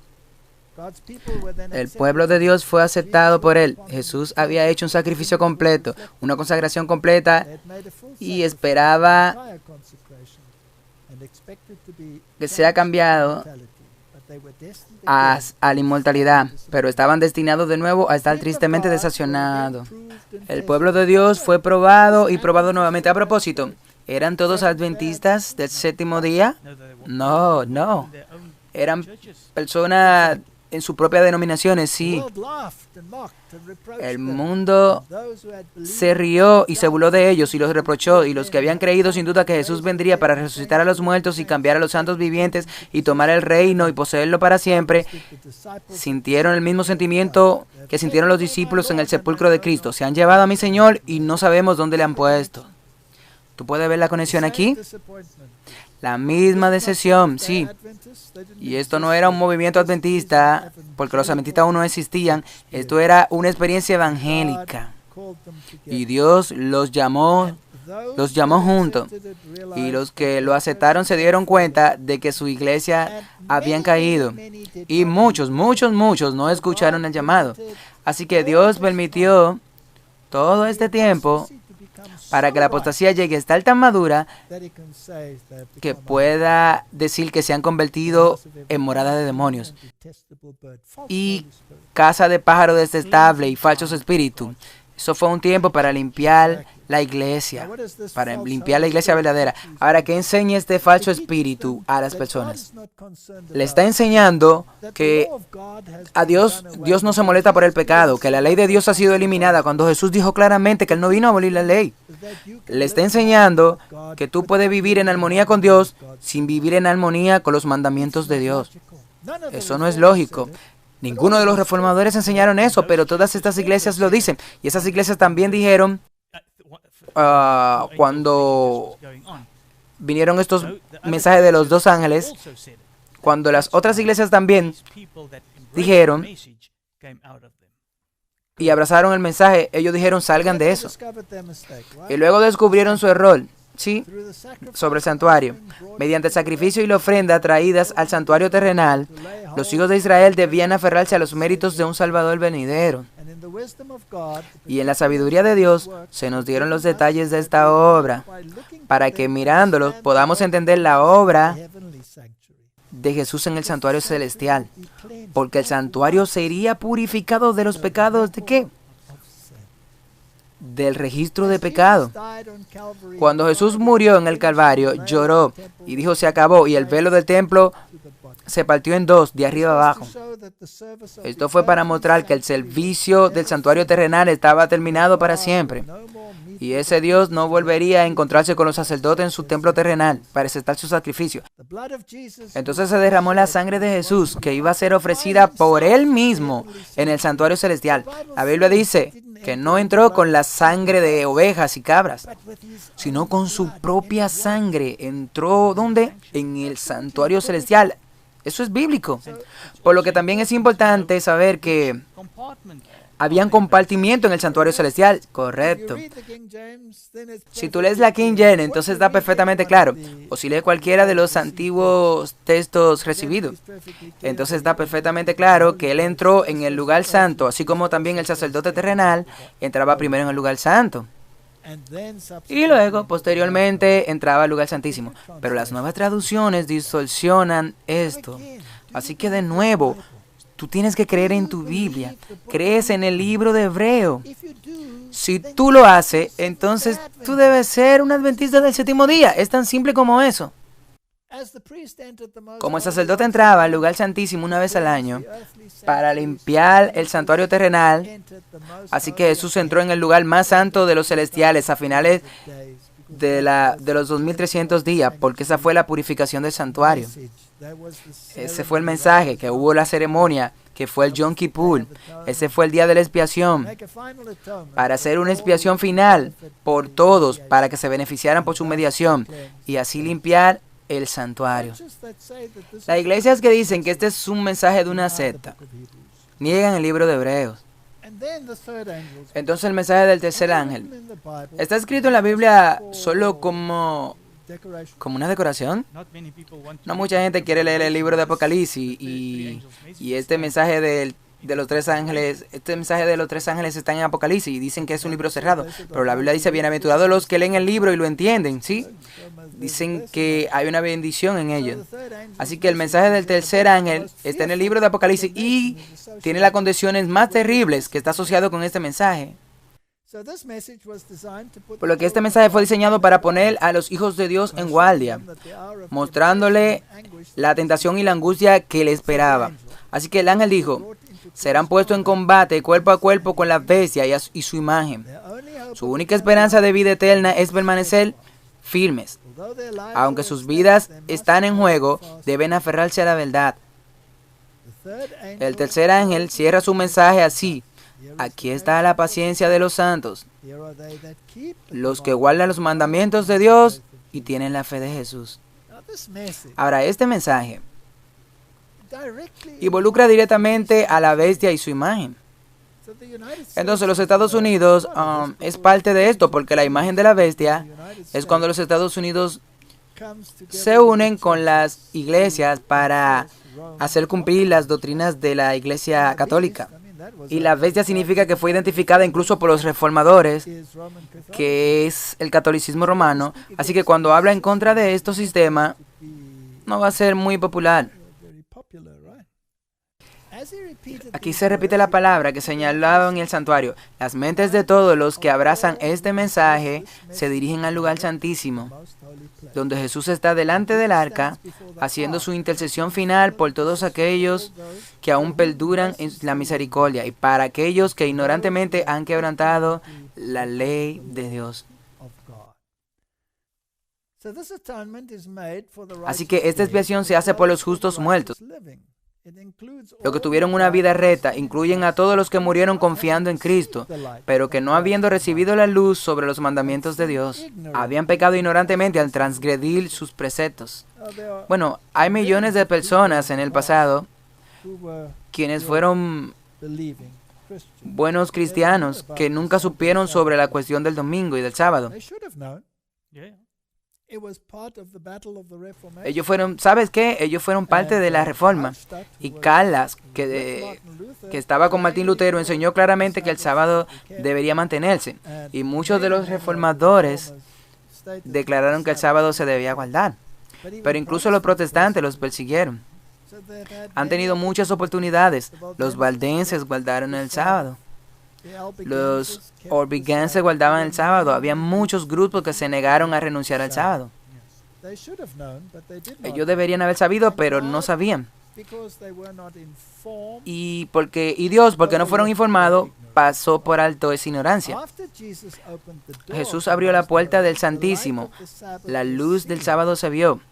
El pueblo de Dios fue aceptado por él. Jesús había hecho un sacrificio completo, una consagración completa y esperaba que sea cambiado a la inmortalidad, pero estaban destinados de nuevo a estar tristemente decepcionados. El pueblo de Dios fue probado y probado nuevamente. A propósito, ¿eran todos adventistas del séptimo día? No, no. Eran personas en sus propias denominaciones, sí. El mundo se rió y se burló de ellos y los reprochó, y los que habían creído sin duda que Jesús vendría para resucitar a los muertos y cambiar a los santos vivientes y tomar el reino y poseerlo para siempre, sintieron el mismo sentimiento que sintieron los discípulos en el sepulcro de Cristo. Se han llevado a mi Señor y no sabemos dónde le han puesto. ¿Tú puedes ver la conexión aquí? La misma decepción, sí. Y esto no era un movimiento adventista, porque los adventistas aún no existían. Esto era una experiencia evangélica. Y Dios los llamó juntos. Y los que lo aceptaron se dieron cuenta de que su iglesia habían caído. Y muchos no escucharon el llamado. Así que Dios permitió todo este tiempo para que la apostasía llegue a estar tan madura que pueda decir que se han convertido en morada de demonios y casa de pájaro detestable y falsos espíritus. Eso fue un tiempo para limpiar la iglesia verdadera. Ahora, ¿qué enseña este falso espíritu a las personas? Le está enseñando que a Dios no se molesta por el pecado, que la ley de Dios ha sido eliminada, cuando Jesús dijo claramente que Él no vino a abolir la ley. Le está enseñando que tú puedes vivir en armonía con Dios sin vivir en armonía con los mandamientos de Dios. Eso no es lógico. Ninguno de los reformadores enseñaron eso, pero todas estas iglesias lo dicen. Y esas iglesias también dijeron, cuando vinieron estos mensajes de los dos ángeles, cuando las otras iglesias también dijeron y abrazaron el mensaje, ellos dijeron, salgan de eso. Y luego descubrieron su error, sí, sobre el santuario. Mediante el sacrificio y la ofrenda traídas al santuario terrenal, los hijos de Israel debían aferrarse a los méritos de un Salvador venidero. Y en la sabiduría de Dios se nos dieron los detalles de esta obra, para que mirándolos podamos entender la obra de Jesús en el santuario celestial. Porque el santuario sería purificado de los pecados, ¿de qué? Del registro de pecado. Cuando Jesús murió en el Calvario, lloró y dijo, se acabó, y el velo del templo se partió en dos, de arriba abajo. Esto fue para mostrar que el servicio del santuario terrenal estaba terminado para siempre. Y ese Dios no volvería a encontrarse con los sacerdotes en su templo terrenal para aceptar su sacrificio. Entonces se derramó la sangre de Jesús, que iba a ser ofrecida por Él mismo en el santuario celestial. La Biblia dice que no entró con la sangre de ovejas y cabras, sino con su propia sangre. Entró, ¿dónde? En el santuario celestial. Eso es bíblico. Por lo que también es importante saber que habían compartimiento en el santuario celestial. Correcto. Si tú lees la King James, entonces está perfectamente claro. O si lees cualquiera de los antiguos textos recibidos, entonces está perfectamente claro que Él entró en el lugar santo, así como también el sacerdote terrenal entraba primero en el lugar santo. Y luego, posteriormente, entraba al lugar santísimo. Pero las nuevas traducciones distorsionan esto. Así que de nuevo, Tú tienes que creer en tu Biblia. Crees en el libro de Hebreo. Si tú lo haces, entonces tú debes ser un adventista del séptimo día. Es tan simple como eso. Como el sacerdote entraba al lugar santísimo una vez al año para limpiar el santuario terrenal, así que Jesús entró en el lugar más santo de los celestiales a finales de los 2300 días, porque esa fue la purificación del santuario. Ese fue el mensaje, que hubo la ceremonia, que fue el Yom Kippur. Ese fue el día de la expiación, para hacer una expiación final por todos, para que se beneficiaran por su mediación y así limpiar el santuario. Las iglesias que dicen que este es un mensaje de una secta niegan el libro de Hebreos. Entonces el mensaje del tercer ángel está escrito en la Biblia solo como una decoración. No mucha gente quiere leer el libro de Apocalipsis y este mensaje de los tres ángeles, está en Apocalipsis y dicen que es un libro cerrado, pero la Biblia dice: bienaventurados los que leen el libro y lo entienden, ¿sí? Dicen que hay una bendición en ellos. Así que el mensaje del tercer ángel está en el libro de Apocalipsis y tiene las condiciones más terribles que está asociado con este mensaje. Por lo que este mensaje fue diseñado para poner a los hijos de Dios en guardia, mostrándole la tentación y la angustia que le esperaba. Así que el ángel dijo: serán puestos en combate cuerpo a cuerpo con la bestia y su imagen. Su única esperanza de vida eterna es permanecer firmes. Aunque sus vidas están en juego, deben aferrarse a la verdad. El tercer ángel cierra su mensaje así: aquí está la paciencia de los santos, los que guardan los mandamientos de Dios y tienen la fe de Jesús. Ahora, este mensaje involucra directamente a la bestia y su imagen. Entonces los Estados Unidos es parte de esto, porque la imagen de la bestia es cuando los Estados Unidos se unen con las iglesias para hacer cumplir las doctrinas de la Iglesia Católica. Y la bestia significa que fue identificada incluso por los reformadores, que es el catolicismo romano. Así que cuando habla en contra de estos sistemas, no va a ser muy popular. Aquí se repite la palabra que señalaba en el santuario. Las mentes de todos los que abrazan este mensaje se dirigen al lugar santísimo, donde Jesús está delante del arca, haciendo su intercesión final por todos aquellos que aún perduran en la misericordia y para aquellos que ignorantemente han quebrantado la ley de Dios. Así que esta expiación se hace por los justos muertos. Los que tuvieron una vida recta incluyen a todos los que murieron confiando en Cristo, pero que no habiendo recibido la luz sobre los mandamientos de Dios, habían pecado ignorantemente al transgredir sus preceptos. Bueno, hay millones de personas en el pasado quienes fueron buenos cristianos que nunca supieron sobre la cuestión del domingo y del sábado. Ellos fueron, ¿sabes qué? Ellos fueron parte de la Reforma. Y Callas, que estaba con Martín Lutero, enseñó claramente que el sábado debería mantenerse. Y muchos de los reformadores declararon que el sábado se debía guardar. Pero incluso los protestantes los persiguieron. Han tenido muchas oportunidades. Los valdenses guardaron el sábado. Los orbigenses guardaban el sábado. Había muchos grupos que se negaron a renunciar al sábado. Ellos deberían haber sabido, pero no sabían. Y Dios, porque no fueron informados, pasó por alto esa ignorancia. Jesús abrió la puerta del Santísimo. La luz del sábado se vio.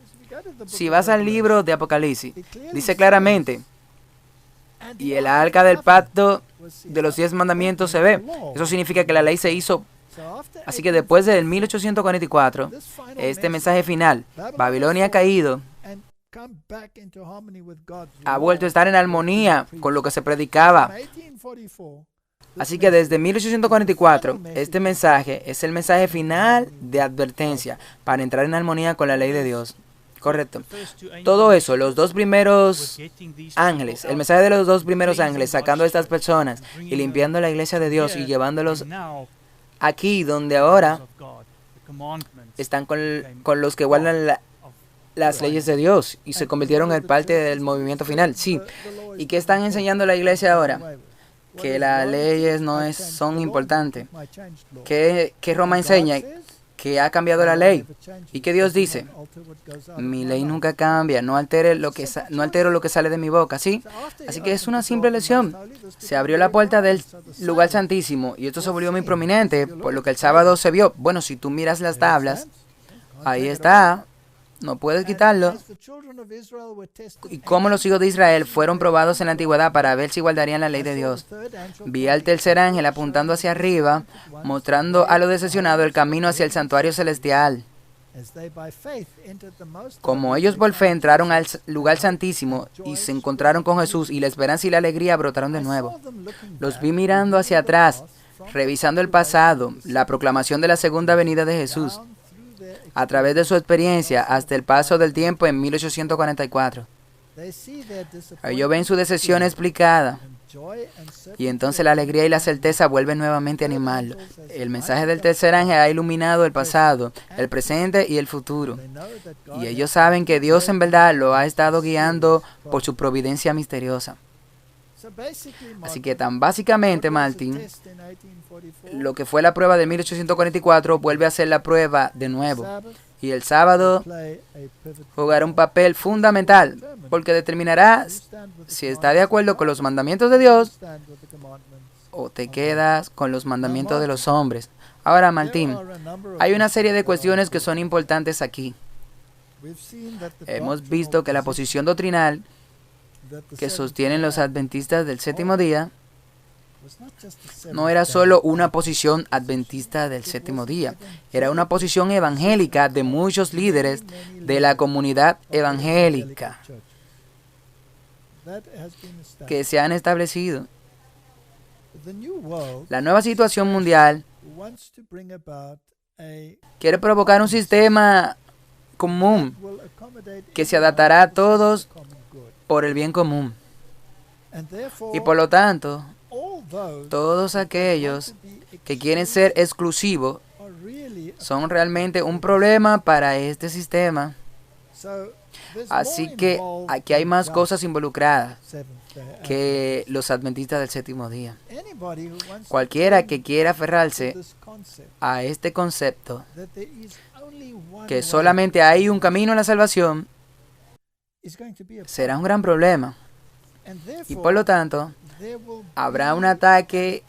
Si vas al libro de Apocalipsis, dice claramente: y el arca del pacto de los 10 mandamientos se ve. Eso significa que la ley se hizo. Así que después del 1844, este mensaje final, Babilonia ha caído, ha vuelto a estar en armonía con lo que se predicaba. Así que desde 1844, este mensaje es el mensaje final de advertencia para entrar en armonía con la ley de Dios. Correcto. Todo eso, los dos primeros ángeles, el mensaje de los dos primeros ángeles, sacando a estas personas y limpiando la iglesia de Dios y llevándolos aquí, donde ahora están con los que guardan las leyes de Dios y se convirtieron en parte del movimiento final. Sí. ¿Y qué están enseñando la iglesia ahora? Que las leyes son importantes. ¿Qué Roma enseña? Que ha cambiado la ley. ¿Y qué Dios dice? Mi ley nunca cambia, no altero lo que sale de mi boca, ¿sí? Así que es una simple lección. Se abrió la puerta del lugar santísimo y esto se volvió muy prominente, por lo que el sábado se vio. Bueno, si tú miras las tablas, ahí está, no puedes quitarlo. Y cómo los hijos de Israel fueron probados en la antigüedad para ver si guardarían la ley de Dios. Vi al tercer ángel apuntando hacia arriba, mostrando a los decepcionados el camino hacia el santuario celestial. Como ellos por fe entraron al lugar santísimo y se encontraron con Jesús, y la esperanza y la alegría brotaron de nuevo. Los vi mirando hacia atrás, revisando el pasado, la proclamación de la segunda venida de Jesús, a través de su experiencia hasta el paso del tiempo en 1844. Ellos ven su decepción explicada, y entonces la alegría y la certeza vuelven nuevamente a animarlo. El mensaje del tercer ángel ha iluminado el pasado, el presente y el futuro. Y ellos saben que Dios en verdad lo ha estado guiando por su providencia misteriosa. Así que tan básicamente, Martin, lo que fue la prueba de 1844 vuelve a ser la prueba de nuevo. Y el sábado jugará un papel fundamental, porque determinará si está de acuerdo con los mandamientos de Dios o te quedas con los mandamientos de los hombres. Ahora, Martín, hay una serie de cuestiones que son importantes aquí. Hemos visto que la posición doctrinal que sostienen los adventistas del séptimo día no era solo una posición adventista del séptimo día, era una posición evangélica de muchos líderes de la comunidad evangélica que se han establecido. La nueva situación mundial quiere provocar un sistema común que se adaptará a todos por el bien común. Y por lo tanto, todos aquellos que quieren ser exclusivos son realmente un problema para este sistema. Así que aquí hay más cosas involucradas que los adventistas del séptimo día. Cualquiera que quiera aferrarse a este concepto, que solamente hay un camino a la salvación, será un gran problema. Y por lo tanto, habrá un ataque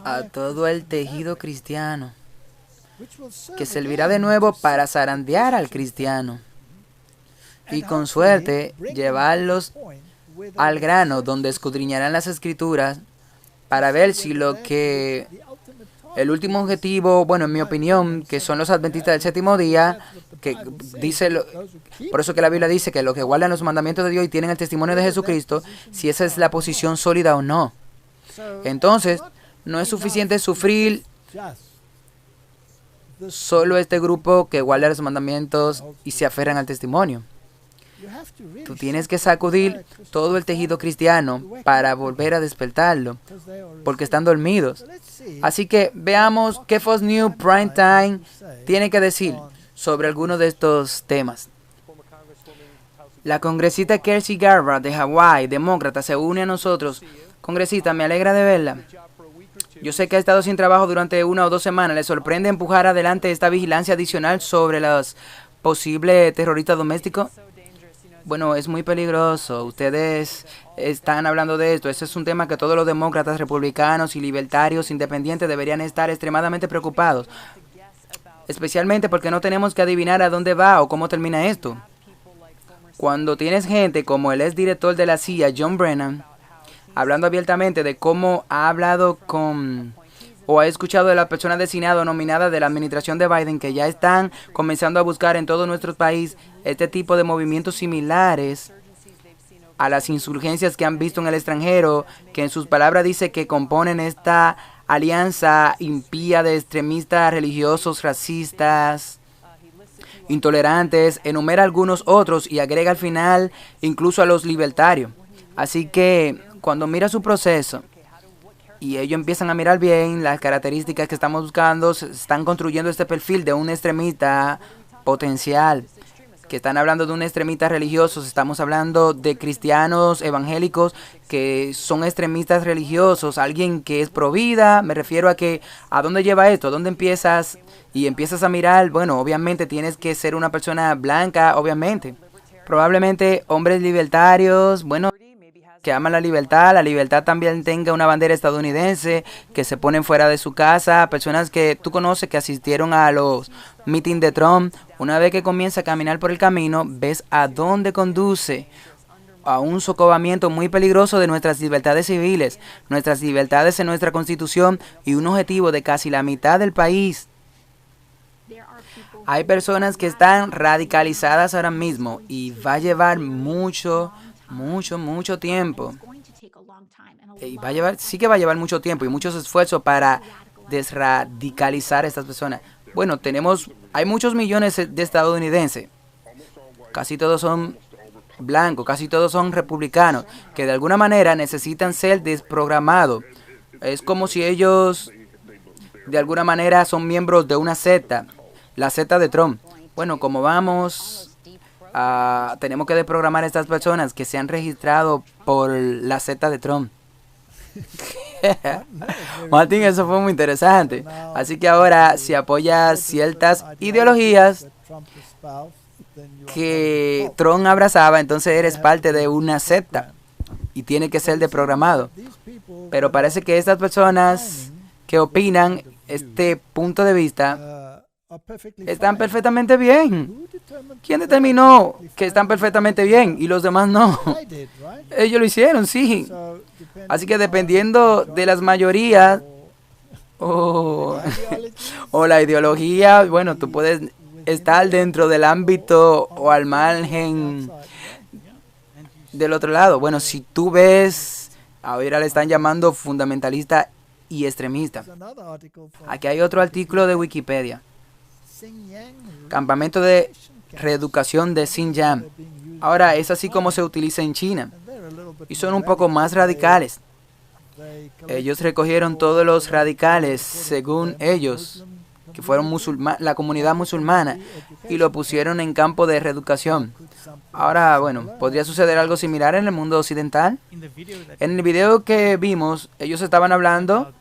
a todo el tejido cristiano, que servirá de nuevo para zarandear al cristiano y con suerte llevarlos al grano, donde escudriñarán las escrituras para ver si lo que el último objetivo, bueno, en mi opinión, que son los adventistas del séptimo día, que dice, por eso que la Biblia dice que los que guardan los mandamientos de Dios y tienen el testimonio de Jesucristo, si esa es la posición sólida o no. Entonces, no es suficiente sufrir solo este grupo que guarda los mandamientos y se aferran al testimonio. Tú tienes que sacudir todo el tejido cristiano para volver a despertarlo, porque están dormidos. Así que veamos qué Fox News Prime Time tiene que decir sobre algunos de estos temas. La congresista Kelsey Garrett de Hawái, demócrata, se une a nosotros. Congresista, me alegra de verla. Yo sé que ha estado sin trabajo durante 1 o 2 semanas. ¿Le sorprende empujar adelante esta vigilancia adicional sobre los posibles terroristas domésticos? Bueno, es muy peligroso. Ustedes están hablando de esto. Ese es un tema que todos los demócratas, republicanos y libertarios independientes deberían estar extremadamente preocupados. Especialmente porque no tenemos que adivinar a dónde va o cómo termina esto. Cuando tienes gente como el exdirector de la CIA, John Brennan, hablando abiertamente de cómo ha hablado con o ha escuchado de las personas designadas o nominadas de la administración de Biden que ya están comenzando a buscar en todo nuestro país este tipo de movimientos similares a las insurgencias que han visto en el extranjero, que en sus palabras dice que componen esta alianza impía de extremistas religiosos, racistas, intolerantes, enumera algunos otros y agrega al final incluso a los libertarios. Así que cuando mira su proceso y ellos empiezan a mirar bien las características que estamos buscando, están construyendo este perfil de un extremista potencial. Que están hablando de un extremista religioso, estamos hablando de cristianos evangélicos que son extremistas religiosos, alguien que es pro vida. Me refiero a que, ¿a dónde lleva esto? ¿A dónde empiezas? Y empiezas a mirar, bueno, obviamente tienes que ser una persona blanca, obviamente. Probablemente hombres libertarios, bueno, que aman la libertad también tenga una bandera estadounidense, que se ponen fuera de su casa, personas que tú conoces que asistieron a los meetings de Trump. Una vez que comienza a caminar por el camino, ves a dónde conduce, a un socavamiento muy peligroso de nuestras libertades civiles, nuestras libertades en nuestra Constitución y un objetivo de casi la mitad del país. Hay personas que están radicalizadas ahora mismo y va a llevar mucho tiempo. Y sí que va a llevar mucho tiempo y muchos esfuerzos para desradicalizar a estas personas. Bueno, hay muchos millones de estadounidenses. Casi todos son blancos, casi todos son republicanos, que de alguna manera necesitan ser desprogramados. Es como si ellos de alguna manera son miembros de una secta, la secta de Trump. Bueno, como vamos, tenemos que desprogramar a estas personas que se han registrado por la secta de Trump. Martín, eso fue muy interesante. Así que ahora, si apoyas ciertas ideologías que Trump abrazaba, entonces eres parte de una secta y tiene que ser desprogramado. Pero parece que estas personas que opinan este punto de vista están perfectamente bien. ¿Quién determinó que están perfectamente bien y los demás no? Ellos lo hicieron, sí. Así que dependiendo de las mayorías o la ideología, bueno, tú puedes estar dentro del ámbito o al margen del otro lado. Bueno, si tú ves, ahora le están llamando fundamentalista y extremista. Aquí hay otro artículo de Wikipedia. Campamento de reeducación de Xinjiang. Ahora es así como se utiliza en China. Y son un poco más radicales. Ellos recogieron todos los radicales, según ellos, que fueron la comunidad musulmana, y lo pusieron en campo de reeducación. Ahora, bueno, ¿podría suceder algo similar en el mundo occidental? En el video que vimos, ellos estaban hablando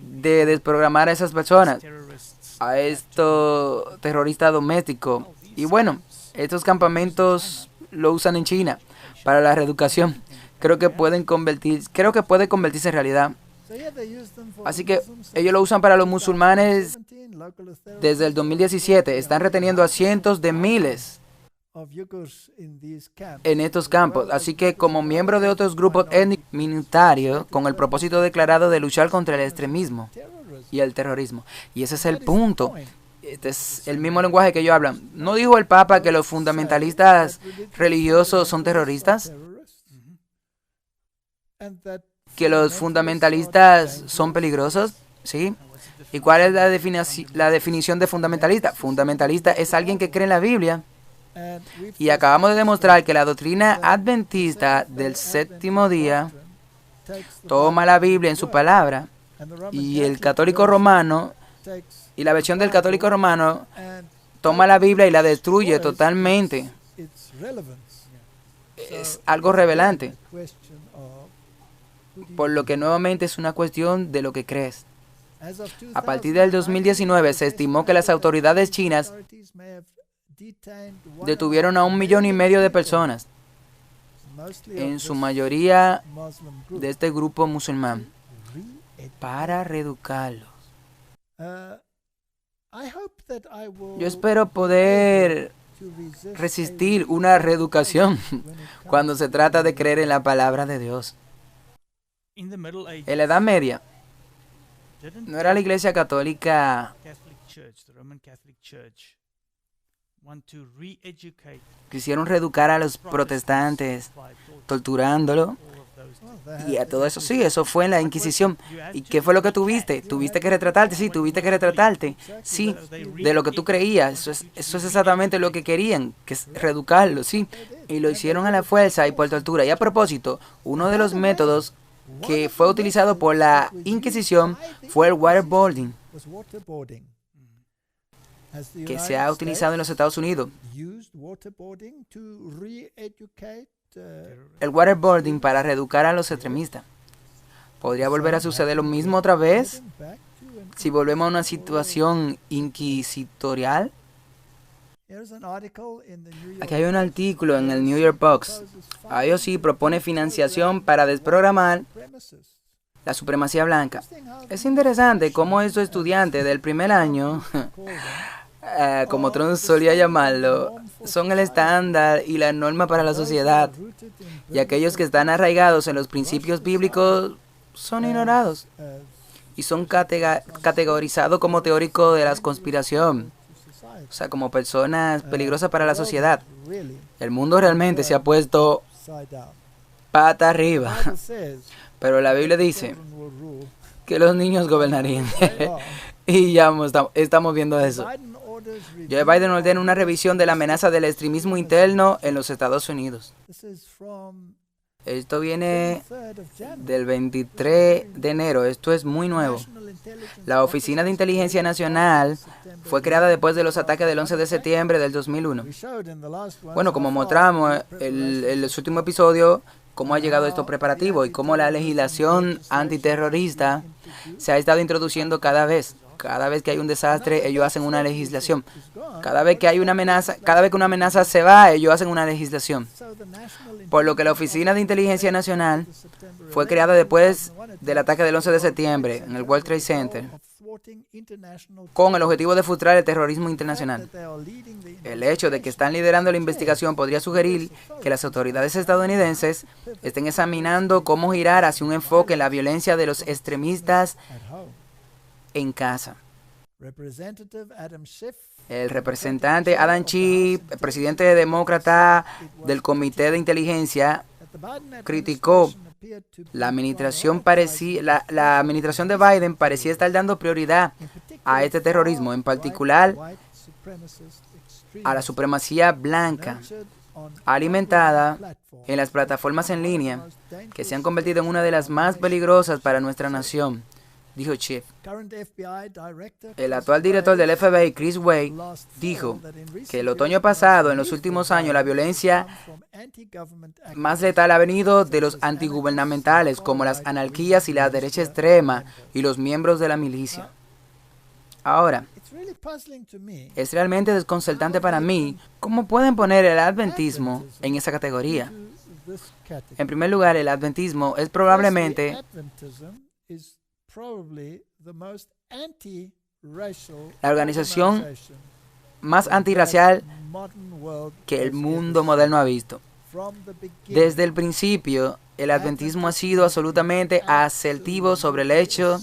de desprogramar a esas personas, a estos terroristas domésticos. Y bueno, estos campamentos lo usan en China para la reeducación. Creo que puede convertirse en realidad. Así que ellos lo usan para los musulmanes desde el 2017. Están reteniendo a cientos de miles en estos campos. Así que como miembro de otros grupos étnicos minoritarios, con el propósito declarado de luchar contra el extremismo y el terrorismo. Y ese es el punto. Este es el mismo lenguaje que ellos hablan. ¿No dijo el Papa que los fundamentalistas religiosos son terroristas? ¿Que los fundamentalistas son peligrosos? ¿Sí? ¿Y cuál es la definición de fundamentalista? Fundamentalista es alguien que cree en la Biblia. Y acabamos de demostrar que la doctrina adventista del séptimo día toma la Biblia en su palabra, y el católico romano y la versión del católico romano toma la Biblia y la destruye totalmente. Es algo revelante, por lo que nuevamente es una cuestión de lo que crees. A partir del 2019 se estimó que las autoridades chinas detuvieron a 1,5 millones de personas, en su mayoría de este grupo musulmán, para reeducarlos. Yo espero poder resistir una reeducación cuando se trata de creer en la palabra de Dios. En la Edad Media, ¿no era la Iglesia Católica quisieron reeducar a los protestantes torturándolo? Y a todo eso, sí, eso fue en la Inquisición. ¿Y qué fue lo que tuviste? ¿Tuviste que retratarte? Sí, tuviste que retratarte. Sí, de lo que tú creías. Eso es exactamente lo que querían, que es reeducarlo, sí. Y lo hicieron a la fuerza y por tortura. Y a propósito, uno de los métodos que fue utilizado por la Inquisición fue el waterboarding. que se ha utilizado en los Estados Unidos. El waterboarding para reeducar a los extremistas. ¿Podría volver a suceder lo mismo otra vez si volvemos a una situación inquisitorial? Aquí hay un artículo en el New York Post. IOC propone financiación para desprogramar la supremacía blanca. Es interesante cómo estos estudiantes del primer año, como Trump solía llamarlo, son el estándar y la norma para la sociedad. Y aquellos que están arraigados en los principios bíblicos son ignorados y son categorizados como teóricos de la conspiración. O sea, como personas peligrosas para la sociedad. El mundo realmente se ha puesto pata arriba. Pero la Biblia dice que los niños gobernarían. Y ya estamos viendo eso. Joe Biden ordena una revisión de la amenaza del extremismo interno en los Estados Unidos. Esto viene del 23 de enero. Esto es muy nuevo. La Oficina de Inteligencia Nacional fue creada después de los ataques del 11 de septiembre del 2001. Bueno, como mostramos en el último episodio, cómo ha llegado estos preparativos y cómo la legislación antiterrorista se ha estado introduciendo cada vez. Cada vez que hay un desastre, ellos hacen una legislación. Cada vez que hay una amenaza, cada vez que una amenaza se va, ellos hacen una legislación. Por lo que la Oficina de Inteligencia Nacional fue creada después del ataque del 11 de septiembre en el World Trade Center, con el objetivo de frustrar el terrorismo internacional. El hecho de que están liderando la investigación podría sugerir que las autoridades estadounidenses estén examinando cómo girar hacia un enfoque en la violencia de los extremistas en casa. El representante Adam Schiff, el presidente demócrata del Comité de Inteligencia, criticó la administración de Biden parecía estar dando prioridad a este terrorismo, en particular a la supremacía blanca, alimentada en las plataformas en línea, que se han convertido en una de las más peligrosas para nuestra nación, dijo Schiff. El actual director del FBI, Chris Wray, dijo que el otoño pasado, en los últimos años, la violencia más letal ha venido de los antigubernamentales, como las anarquías y la derecha extrema y los miembros de la milicia. Ahora, es realmente desconcertante para mí cómo pueden poner el adventismo en esa categoría. En primer lugar, el adventismo es probablemente la organización más antirracial que el mundo moderno ha visto. Desde el principio, el adventismo ha sido absolutamente asertivo sobre el hecho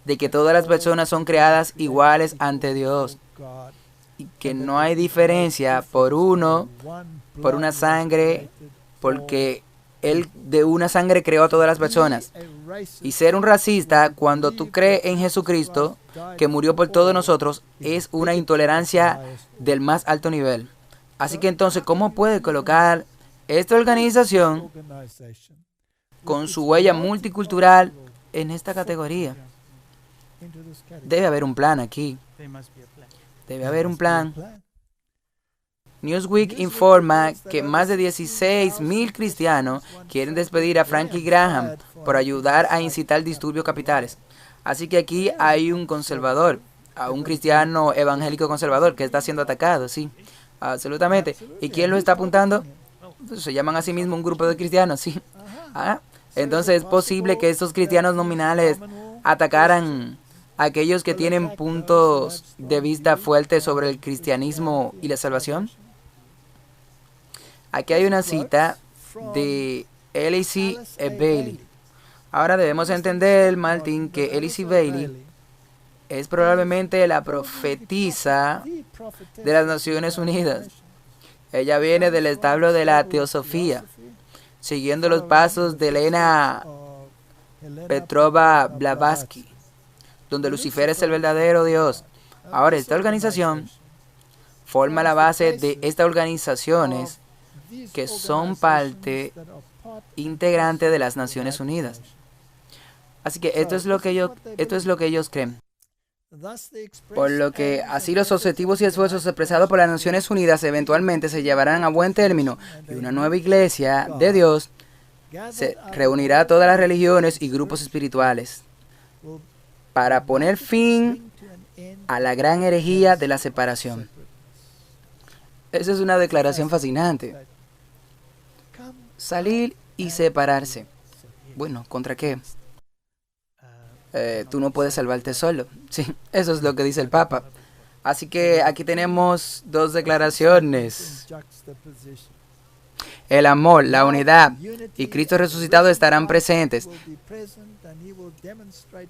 de que todas las personas son creadas iguales ante Dios y que no hay diferencia por una sangre, porque Él de una sangre creó a todas las personas. Y ser un racista cuando tú crees en Jesucristo, que murió por todos nosotros, es una intolerancia del más alto nivel. Así que entonces, ¿cómo puede colocar esta organización con su huella multicultural en esta categoría? Debe haber un plan aquí. Debe haber un plan. Newsweek informa que más de 16,000 cristianos quieren despedir a Franklin Graham por ayudar a incitar disturbios capitales. Así que aquí hay un conservador, a un cristiano evangélico conservador que está siendo atacado, sí, absolutamente. ¿Y quién lo está apuntando? Se llaman a sí mismos un grupo de cristianos, sí. Entonces es posible que estos cristianos nominales atacaran a aquellos que tienen puntos de vista fuertes sobre el cristianismo y la salvación. Aquí hay una cita de Alice Bailey. Ahora debemos entender, Martin, que Alice Bailey es probablemente la profetisa de las Naciones Unidas. Ella viene del establo de la teosofía, siguiendo los pasos de Elena Petrova Blavatsky, donde Lucifer es el verdadero Dios. Ahora, esta organización forma la base de estas organizaciones que son parte integrante de las Naciones Unidas. Así que esto es lo que ellos creen. Por lo que así los objetivos y esfuerzos expresados por las Naciones Unidas eventualmente se llevarán a buen término y una nueva iglesia de Dios se reunirá a todas las religiones y grupos espirituales para poner fin a la gran herejía de la separación. Esa es una declaración fascinante. Salir y separarse. Bueno, ¿contra qué? Tú no puedes salvarte solo. Sí, eso es lo que dice el Papa. Así que aquí tenemos dos declaraciones. El amor, la unidad y Cristo resucitado estarán presentes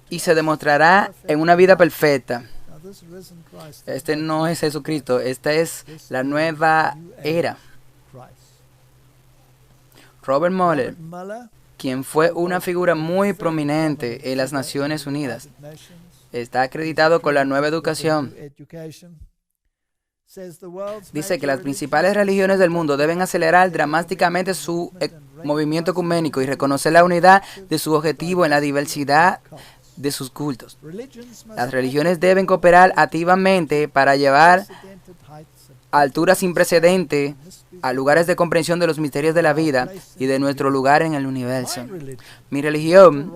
y se demostrará en una vida perfecta. Este no es Jesucristo, esta es la nueva era. Robert Mueller, quien fue una figura muy prominente en las Naciones Unidas, está acreditado con la nueva educación. Dice que las principales religiones del mundo deben acelerar dramáticamente su movimiento ecuménico y reconocer la unidad de su objetivo en la diversidad de sus cultos. Las religiones deben cooperar activamente para llevar a alturas sin precedente a lugares de comprensión de los misterios de la vida y de nuestro lugar en el universo. Mi religión,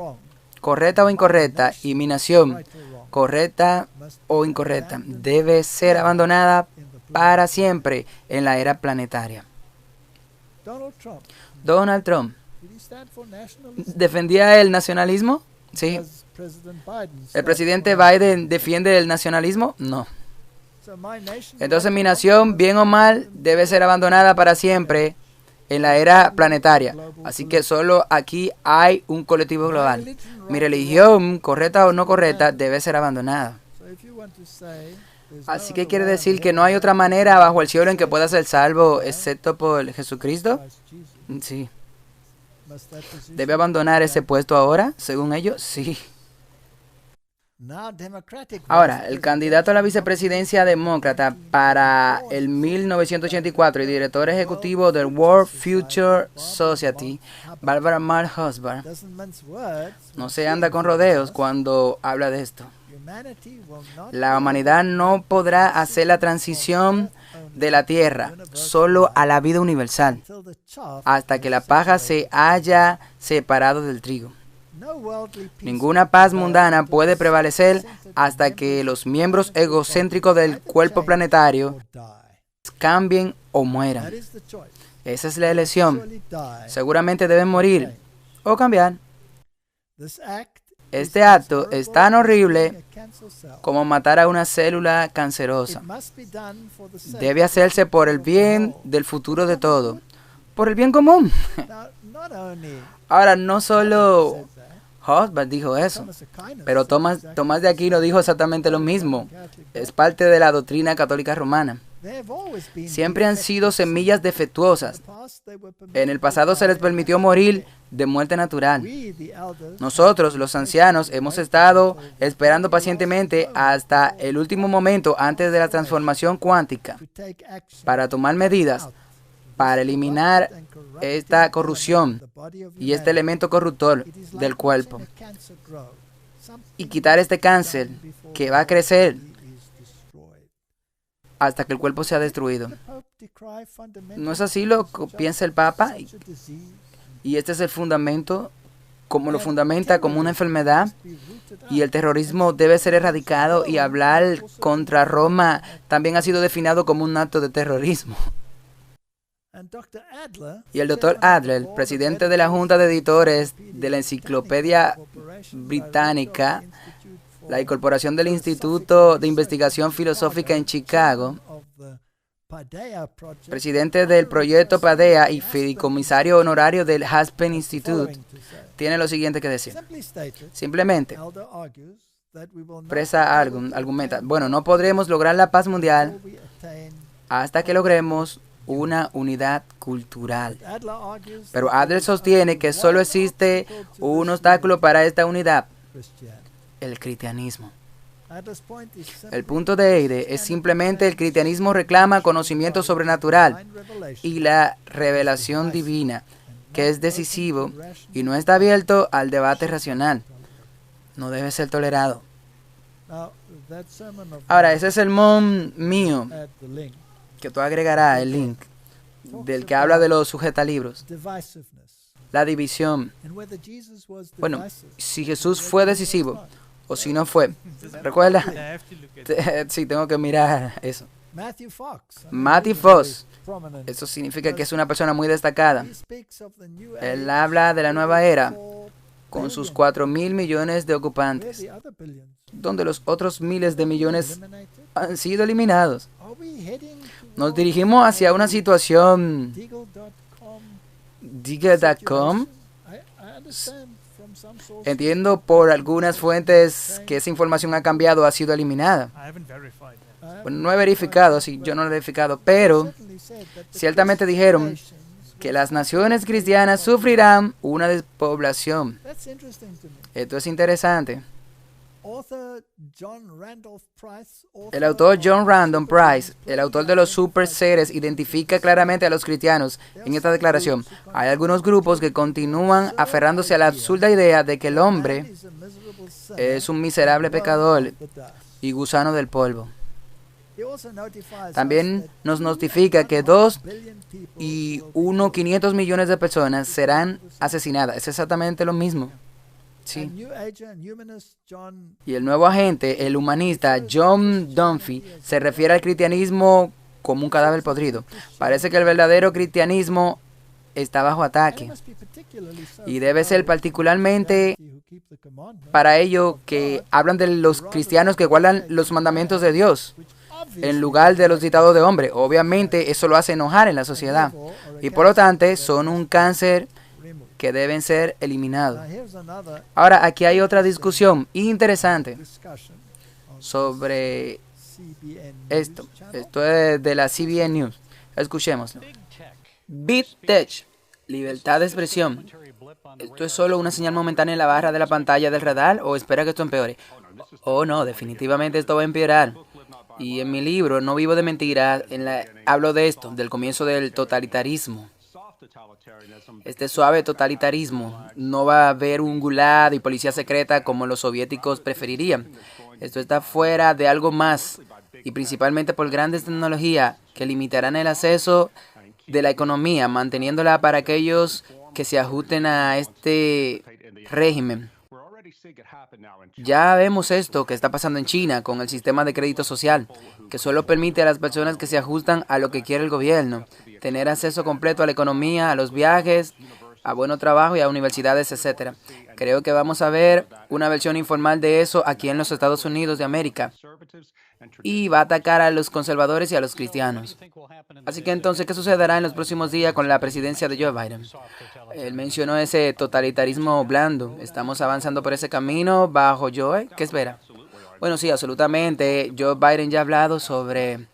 correcta o incorrecta, y mi nación, correcta o incorrecta, debe ser abandonada para siempre en la era planetaria. Donald Trump, ¿defendía el nacionalismo? Sí. ¿El presidente Biden defiende el nacionalismo? No. Entonces mi nación, bien o mal, debe ser abandonada para siempre en la era planetaria. Así que solo aquí hay un colectivo global. Mi religión, correcta o no correcta, debe ser abandonada. Así que quiere decir que no hay otra manera bajo el cielo en que pueda ser salvo excepto por Jesucristo. Sí. ¿Debe abandonar ese puesto ahora, según ellos? Sí. Ahora, el candidato a la vicepresidencia demócrata para el 1984 y director ejecutivo del World Future Society, Barbara Marr-Hosband, no se anda con rodeos cuando habla de esto. La humanidad no podrá hacer la transición de la tierra solo a la vida universal hasta que la paja se haya separado del trigo. Ninguna paz mundana puede prevalecer hasta que los miembros egocéntricos del cuerpo planetario cambien o mueran. Esa es la elección. Seguramente deben morir o cambiar. Este acto es tan horrible como matar a una célula cancerosa. Debe hacerse por el bien del futuro de todo, por el bien común. Ahora, no solo Hosband dijo eso, pero Tomás de Aquino dijo exactamente lo mismo. Es parte de la doctrina católica romana. Siempre han sido semillas defectuosas. En el pasado se les permitió morir de muerte natural. Nosotros, los ancianos, hemos estado esperando pacientemente hasta el último momento antes de la transformación cuántica para tomar medidas para eliminar esta corrupción y este elemento corruptor del cuerpo y quitar este cáncer que va a crecer hasta que el cuerpo sea destruido. ¿No es así lo que piensa el Papa? Y este es el fundamento, como lo fundamenta como una enfermedad, y el terrorismo debe ser erradicado, y hablar contra Roma también ha sido definido como un acto de terrorismo. Y el Dr. Adler, presidente de la Junta de Editores de la Enciclopedia Británica, la incorporación del Instituto de Investigación Filosófica en Chicago, presidente del proyecto Paideia y fideicomisario honorario del Aspen Institute, tiene lo siguiente que decir. Simplemente argumenta, bueno, no podremos lograr la paz mundial hasta que logremos una unidad cultural. Pero Adler sostiene que solo existe un obstáculo para esta unidad: el cristianismo. El punto de Eide es simplemente el cristianismo reclama conocimiento sobrenatural y la revelación divina, que es decisivo y no está abierto al debate racional. No debe ser tolerado. Ahora, ese sermón mío, que tú agregarás el link, del que habla de los sujetalibros, la división. Bueno, si Jesús fue decisivo o si no fue. ¿Recuerda? Sí, tengo que mirar eso. Matthew Fox. Eso significa que es una persona muy destacada. Él habla de la nueva era con sus 4.000 millones de ocupantes, donde los otros miles de millones han sido eliminados. Nos dirigimos hacia una situación Digger.com. Entiendo por algunas fuentes que esa información ha cambiado, ha sido eliminada. Bueno, no he verificado, sí, yo no lo he verificado, pero ciertamente dijeron que las naciones cristianas sufrirán una despoblación. Esto es interesante. El autor John Randolph Price, el autor de los super seres, identifica claramente a los cristianos en esta declaración. Hay algunos grupos que continúan aferrándose a la absurda idea de que el hombre es un miserable pecador y gusano del polvo. También nos notifica que 2.500 millones de personas serán asesinadas. Es exactamente lo mismo. Sí. Y el nuevo agente, el humanista John Dunphy, se refiere al cristianismo como un cadáver podrido. Parece que el verdadero cristianismo está bajo ataque. Y debe ser particularmente para ello que hablan de los cristianos que guardan los mandamientos de Dios en lugar de los dictados de hombre. Obviamente eso lo hace enojar en la sociedad. Y por lo tanto son un cáncer que deben ser eliminados. Ahora, aquí hay otra discusión interesante sobre esto. Esto es de la CBN News. Escuchémoslo. Big Tech, libertad de expresión. ¿Esto es solo una señal momentánea en la barra de la pantalla del radar o espera que esto empeore? Oh, no, definitivamente esto va a empeorar. Y en mi libro, No vivo de mentiras, hablo de esto, del comienzo del totalitarismo. Este suave totalitarismo, no va a haber un gulag y policía secreta como los soviéticos preferirían. Esto está fuera de algo más y principalmente por grandes tecnologías que limitarán el acceso de la economía, manteniéndola para aquellos que se ajusten a este régimen. Ya vemos esto que está pasando en China con el sistema de crédito social, que solo permite a las personas que se ajustan a lo que quiere el gobierno tener acceso completo a la economía, a los viajes, a buen trabajo y a universidades, etc. Creo que vamos a ver una versión informal de eso aquí en los Estados Unidos de América. Y va a atacar a los conservadores y a los cristianos. Así que entonces, ¿qué sucederá en los próximos días con la presidencia de Joe Biden? Él mencionó ese totalitarismo blando. ¿Estamos avanzando por ese camino bajo Joe? ¿Qué espera? Bueno, sí, absolutamente. Joe Biden ya ha hablado sobre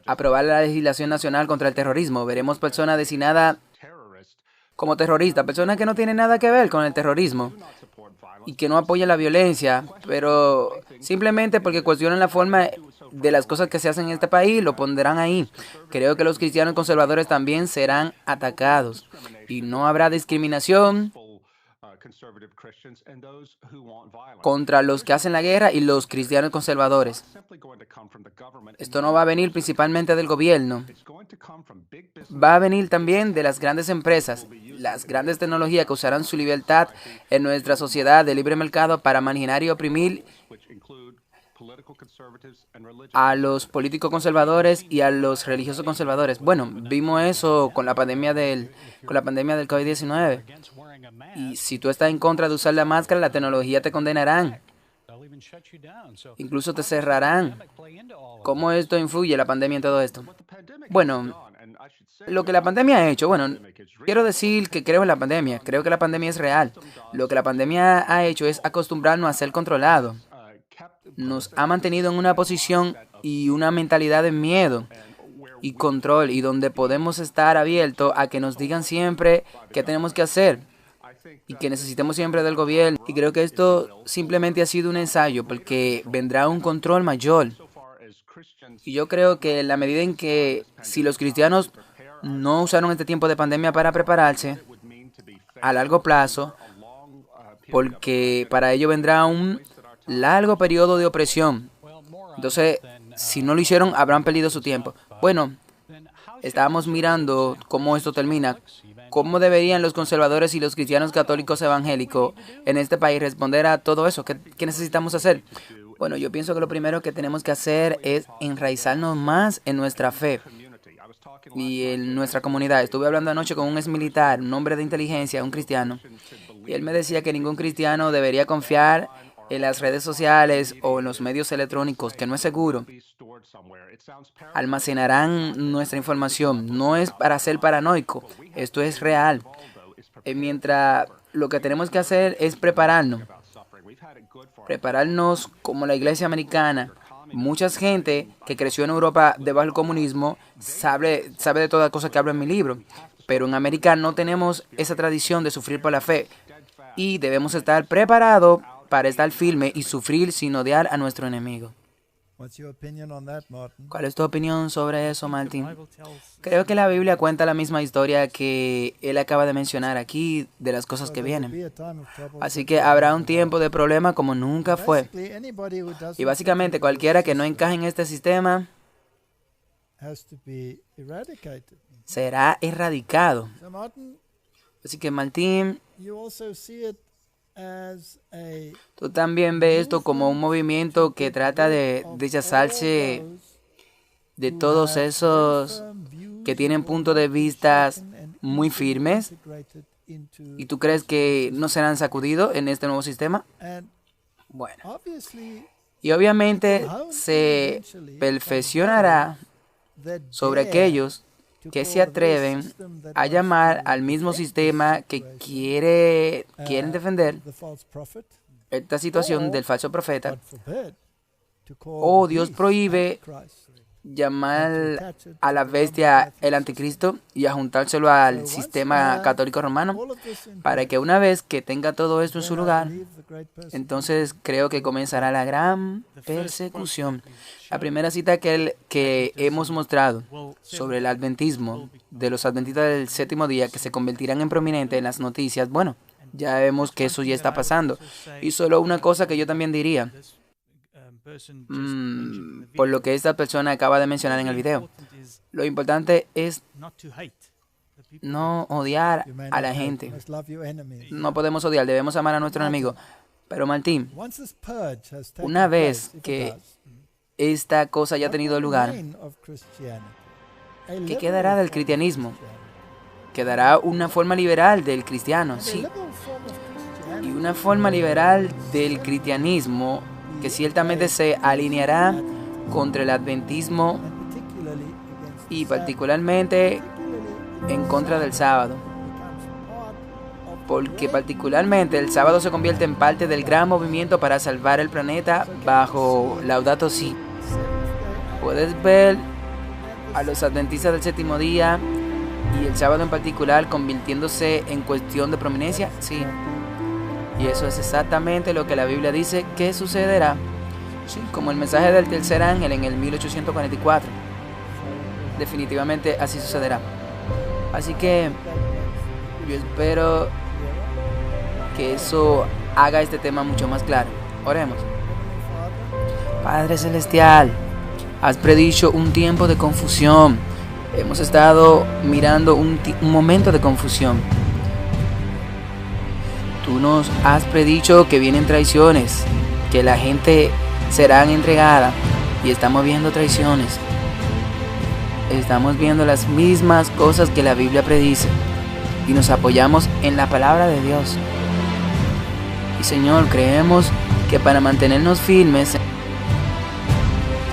aprobar la legislación nacional contra el terrorismo. Veremos personas designadas como terroristas, personas que no tienen nada que ver con el terrorismo y que no apoyan la violencia, pero simplemente porque cuestionan la forma de las cosas que se hacen en este país, lo pondrán ahí. Creo que los cristianos conservadores también serán atacados y no habrá discriminación contra los que hacen la guerra y los cristianos conservadores. Esto no va a venir principalmente del gobierno. Va a venir también de las grandes empresas, las grandes tecnologías que usarán su libertad en nuestra sociedad de libre mercado para marginar y oprimir a los políticos conservadores y a los religiosos conservadores. Bueno, vimos eso con la pandemia del COVID-19. Y si tú estás en contra de usar la máscara, la tecnología te condenarán. Incluso te cerrarán. ¿Cómo esto influye la pandemia en todo esto? Bueno, lo que la pandemia ha hecho, quiero decir que creo en la pandemia. Creo que la pandemia es real. Lo que la pandemia ha hecho es acostumbrarnos a ser controlados. Nos ha mantenido en una posición y una mentalidad de miedo y control, y donde podemos estar abiertos a que nos digan siempre qué tenemos que hacer y que necesitemos siempre del gobierno. Y creo que esto simplemente ha sido un ensayo porque vendrá un control mayor. Y yo creo que en la medida en que si los cristianos no usaron este tiempo de pandemia para prepararse a largo plazo, porque para ello vendrá un largo periodo de opresión Entonces, si no lo hicieron, habrán perdido su tiempo. Bueno, estábamos mirando cómo esto termina. ¿Cómo deberían los conservadores y los cristianos católicos evangélicos en este país responder a todo eso? ¿Qué necesitamos hacer? Bueno, yo pienso que lo primero que tenemos que hacer es enraizarnos más en nuestra fe y en nuestra comunidad. Estuve hablando anoche con un exmilitar, un hombre de inteligencia, un cristiano, y él me decía que ningún cristiano debería confiar en las redes sociales o en los medios electrónicos, que no es seguro. Almacenarán nuestra información. No es para ser paranoico, esto es real. Mientras lo que tenemos que hacer es prepararnos como la iglesia americana. Mucha gente que creció en Europa debajo del comunismo sabe de todas las cosas que hablo en mi libro. Pero en América no tenemos esa tradición de sufrir por la fe. Y debemos estar preparados para estar firme y sufrir sin odiar a nuestro enemigo. ¿Cuál es tu opinión sobre eso, Martín? Creo que la Biblia cuenta la misma historia que él acaba de mencionar aquí, de las cosas que vienen. Así que habrá un tiempo de problema como nunca fue. Y básicamente cualquiera que no encaje en este sistema será erradicado. Así que, Martín, tú también ves esto como un movimiento que trata de rechazarse de todos esos que tienen puntos de vista muy firmes. ¿Y tú crees que no serán sacudidos en este nuevo sistema? Bueno, y obviamente se perfeccionará sobre aquellos que se atreven a llamar al mismo sistema que quieren defender esta situación del falso profeta. O Dios prohíbe llamar a la bestia el anticristo y a juntárselo al sistema católico romano, para que una vez que tenga todo esto en su lugar, entonces creo que comenzará la gran persecución. La primera cita que hemos mostrado sobre el adventismo, de los adventistas del séptimo día que se convertirán en prominentes en las noticias, bueno, ya vemos que eso ya está pasando. Y solo una cosa que yo también diría, por lo que esta persona acaba de mencionar en el video, lo importante es no odiar a la gente. No podemos odiar, debemos amar a nuestro enemigo. Pero Martín, una vez que esta cosa ya ha tenido lugar, ¿qué quedará del cristianismo? Quedará una forma liberal del cristiano, sí. Y una forma liberal del cristianismo que ciertamente se alineará contra el adventismo y particularmente en contra del sábado. Porque particularmente el sábado se convierte en parte del gran movimiento para salvar el planeta bajo Laudato Si. Puedes ver a los adventistas del séptimo día y el sábado en particular convirtiéndose en cuestión de prominencia, sí. Y eso es exactamente lo que la Biblia dice que sucederá, sí, como el mensaje del tercer ángel en el 1844. Definitivamente así sucederá. Así que yo espero que eso haga este tema mucho más claro. Oremos. Padre Celestial, has predicho un tiempo de confusión. Hemos estado mirando un momento de confusión. Tú nos has predicho que vienen traiciones, que la gente será entregada, y estamos viendo traiciones. Estamos viendo las mismas cosas que la Biblia predice y nos apoyamos en la palabra de Dios. Y Señor, creemos que para mantenernos firmes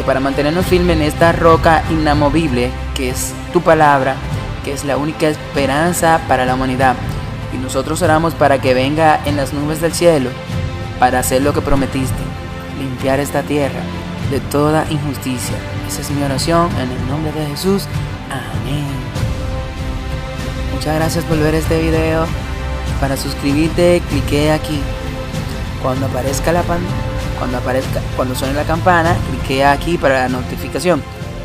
en esta roca inamovible que es tu palabra, que es la única esperanza para la humanidad, y nosotros oramos para que venga en las nubes del cielo para hacer lo que prometiste, limpiar esta tierra de toda injusticia. Esa es mi oración en el nombre de Jesús. Amén. Muchas gracias por ver este video. Para suscribirte, clique aquí. Cuando suene la campana, clique aquí para la notificación.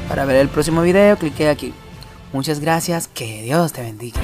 Para ver el próximo video, clique aquí. Muchas gracias. Que Dios te bendiga.